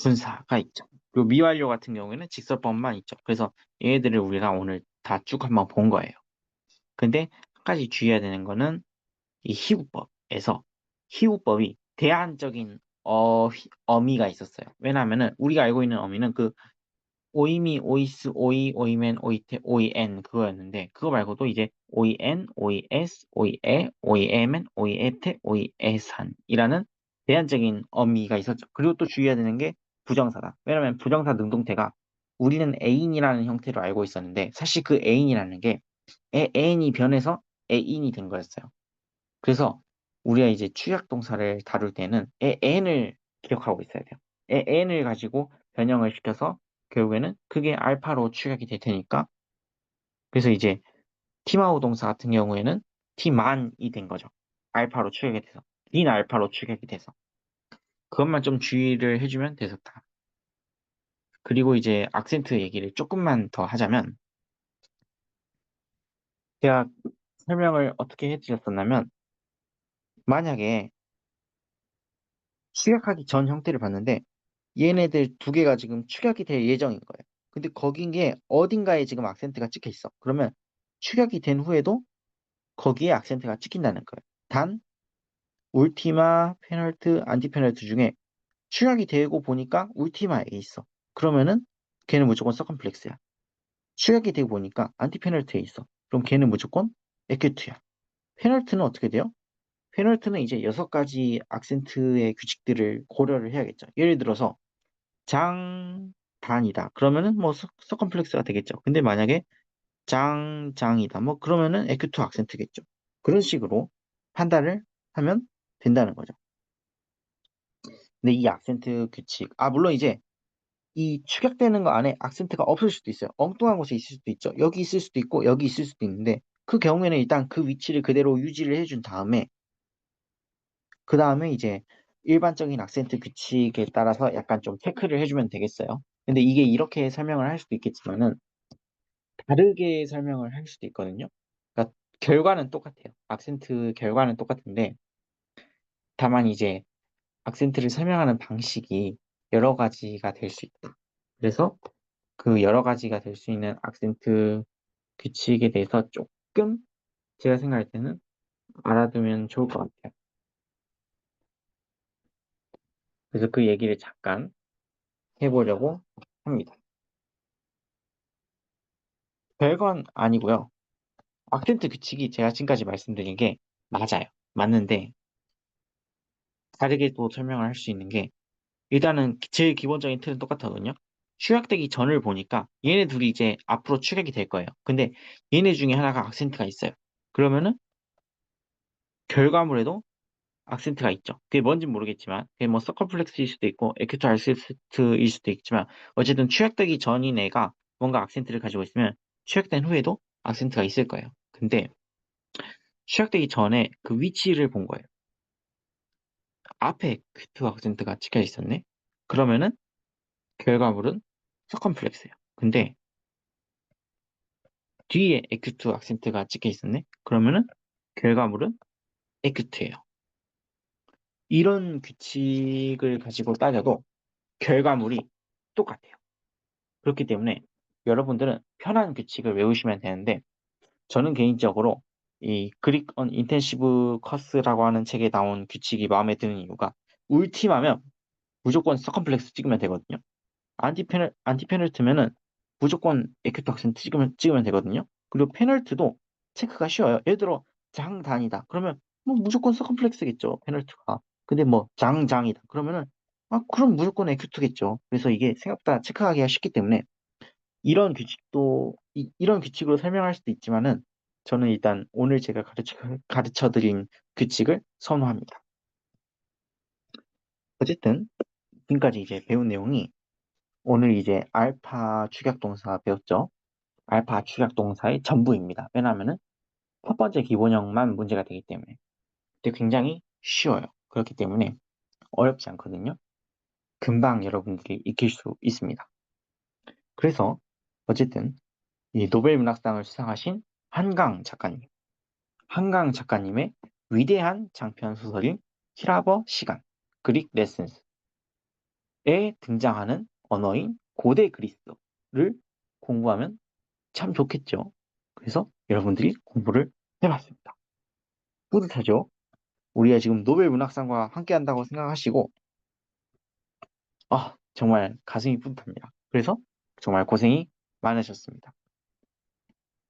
분사가 있죠. 그리고 미완료 같은 경우에는 직설법만 있죠. 그래서 얘네들을 우리가 오늘 다 쭉 한번 본 거예요. 근데 한 가지 주의해야 되는 거는 이 희구법에서 희구법이 대안적인 어미가 있었어요. 왜냐하면은 우리가 알고 있는 어미는 그 오이미, 오이스, 오이, 오이맨, 오이테, 오이엔 그거였는데 그거 말고도 이제 오이엔, 오이에스, 오이에, 오이에멘, 오이에테, 오이에산이라는 대안적인 어미가 있었죠. 그리고 또 주의해야 되는 게 부정사다. 왜냐면 부정사 능동태가 우리는 애인이라는 형태로 알고 있었는데 사실 그 애인이라는 게 애인이 변해서 애인이 된 거였어요. 그래서 우리가 이제 추약 동사를 다룰 때는 n을 기억하고 있어야 돼요. n을 가지고 변형을 시켜서 결국에는 그게 알파로 추약이 될 테니까 그래서 이제 티마우 동사 같은 경우에는 티만이 된 거죠. 알파로 추약이 돼서 인 알파로 추약이 돼서 그것만 좀 주의를 해주면 되었다. 그리고 이제 악센트 얘기를 조금만 더 하자면 제가 설명을 어떻게 해드렸었냐면 만약에 축약하기 전 형태를 봤는데 얘네들 두 개가 지금 축약이 될 예정인 거예요. 근데 거기에 어딘가에 지금 악센트가 찍혀 있어. 그러면 축약이 된 후에도 거기에 악센트가 찍힌다는 거예요. 단 울티마, 페널트, 안티 페널트 중에 축약이 되고 보니까 울티마에 있어. 그러면은 걔는 무조건 서컴플렉스야. 축약이 되고 보니까 안티 페널트에 있어. 그럼 걔는 무조건 에큐트야. 페널트는 어떻게 돼요? 페널트는 이제 6가지 악센트의 규칙들을 고려를 해야겠죠. 예를 들어서 장단이다. 그러면은 뭐 서컴플렉스가 되겠죠. 근데 만약에 장장이다. 뭐 그러면은 에큐투 악센트겠죠. 그런 식으로 판단을 하면 된다는 거죠. 근데 이 악센트 규칙, 물론 이제 이 축약되는 거 안에 악센트가 없을 수도 있어요. 엉뚱한 곳에 있을 수도 있죠. 여기 있을 수도 있고 여기 있을 수도 있는데 그 경우에는 일단 그 위치를 그대로 유지를 해준 다음에 그 다음에 이제 일반적인 악센트 규칙에 따라서 약간 좀 체크를 해주면 되겠어요. 근데 이게 이렇게 설명을 할 수도 있겠지만은 다르게 설명을 할 수도 있거든요. 그러니까 결과는 똑같아요. 악센트 결과는 똑같은데 다만 이제 악센트를 설명하는 방식이 여러 가지가 될 수 있다. 그래서 그 여러 가지가 될 수 있는 악센트 규칙에 대해서 조금 제가 생각할 때는 알아두면 좋을 것 같아요. 그래서 그 얘기를 잠깐 해보려고 합니다. 별건 아니고요. 악센트 규칙이 제가 지금까지 말씀드린 게 맞아요. 맞는데 다르게 또 설명을 할 수 있는 게 일단은 제일 기본적인 틀은 똑같거든요. 축약되기 전을 보니까 얘네 둘이 이제 앞으로 축약이 될 거예요. 근데 얘네 중에 하나가 악센트가 있어요. 그러면은 결과물에도 악센트가 있죠. 그게 뭔지 모르겠지만 그게 뭐 서커플렉스일 수도 있고 에큐트 알센트일 수도 있지만 어쨌든 축약되기 전인 애가 뭔가 악센트를 가지고 있으면 축약된 후에도 악센트가 있을 거예요. 근데 축약되기 전에 그 위치를 본 거예요. 앞에 큐트 악센트가 찍혀 있었네? 그러면은 결과물은 서컴플렉스예요. 근데 뒤에 에큐트 악센트가 찍혀 있었네? 그러면은 결과물은 에큐트예요. 이런 규칙을 가지고 따져도 결과물이 똑같아요. 그렇기 때문에 여러분들은 편한 규칙을 외우시면 되는데 저는 개인적으로 이 그릭 언 인텐시브 커스라고 하는 책에 나온 규칙이 마음에 드는 이유가 울팀하면 무조건 서컴플렉스 찍으면 되거든요. 안티 페널트면은 무조건 에큐트 악센트 찍으면 되거든요. 그리고 페널트도 체크가 쉬워요. 예를 들어 장단이다. 그러면 뭐 무조건 서컴플렉스겠죠. 페널트가. 근데 뭐 장장이다. 그러면은 그럼 무조건 에큐트겠죠. 그래서 이게 생각보다 체크하기가 쉽기 때문에 이런 규칙으로 설명할 수도 있지만은 저는 일단 오늘 제가 가르쳐드린 규칙을 선호합니다. 어쨌든 지금까지 이제 배운 내용이 오늘 이제 알파 축약동사 배웠죠. 알파 축약동사의 전부입니다. 왜냐하면은 첫 번째 기본형만 문제가 되기 때문에. 근데 굉장히 쉬워요. 그렇기 때문에 어렵지 않거든요. 금방 여러분들이 익힐 수 있습니다. 그래서 어쨌든 이 노벨 문학상을 수상하신 한강 작가님의 위대한 장편 소설인 히라버 시간, 그릭 레슨스에 등장하는 언어인 고대 그리스를 공부하면 참 좋겠죠. 그래서 여러분들이 공부를 해봤습니다. 뿌듯하죠? 우리가 지금 노벨 문학상과 함께 한다고 생각하시고, 정말 가슴이 뿌듯합니다. 그래서 정말 고생이 많으셨습니다.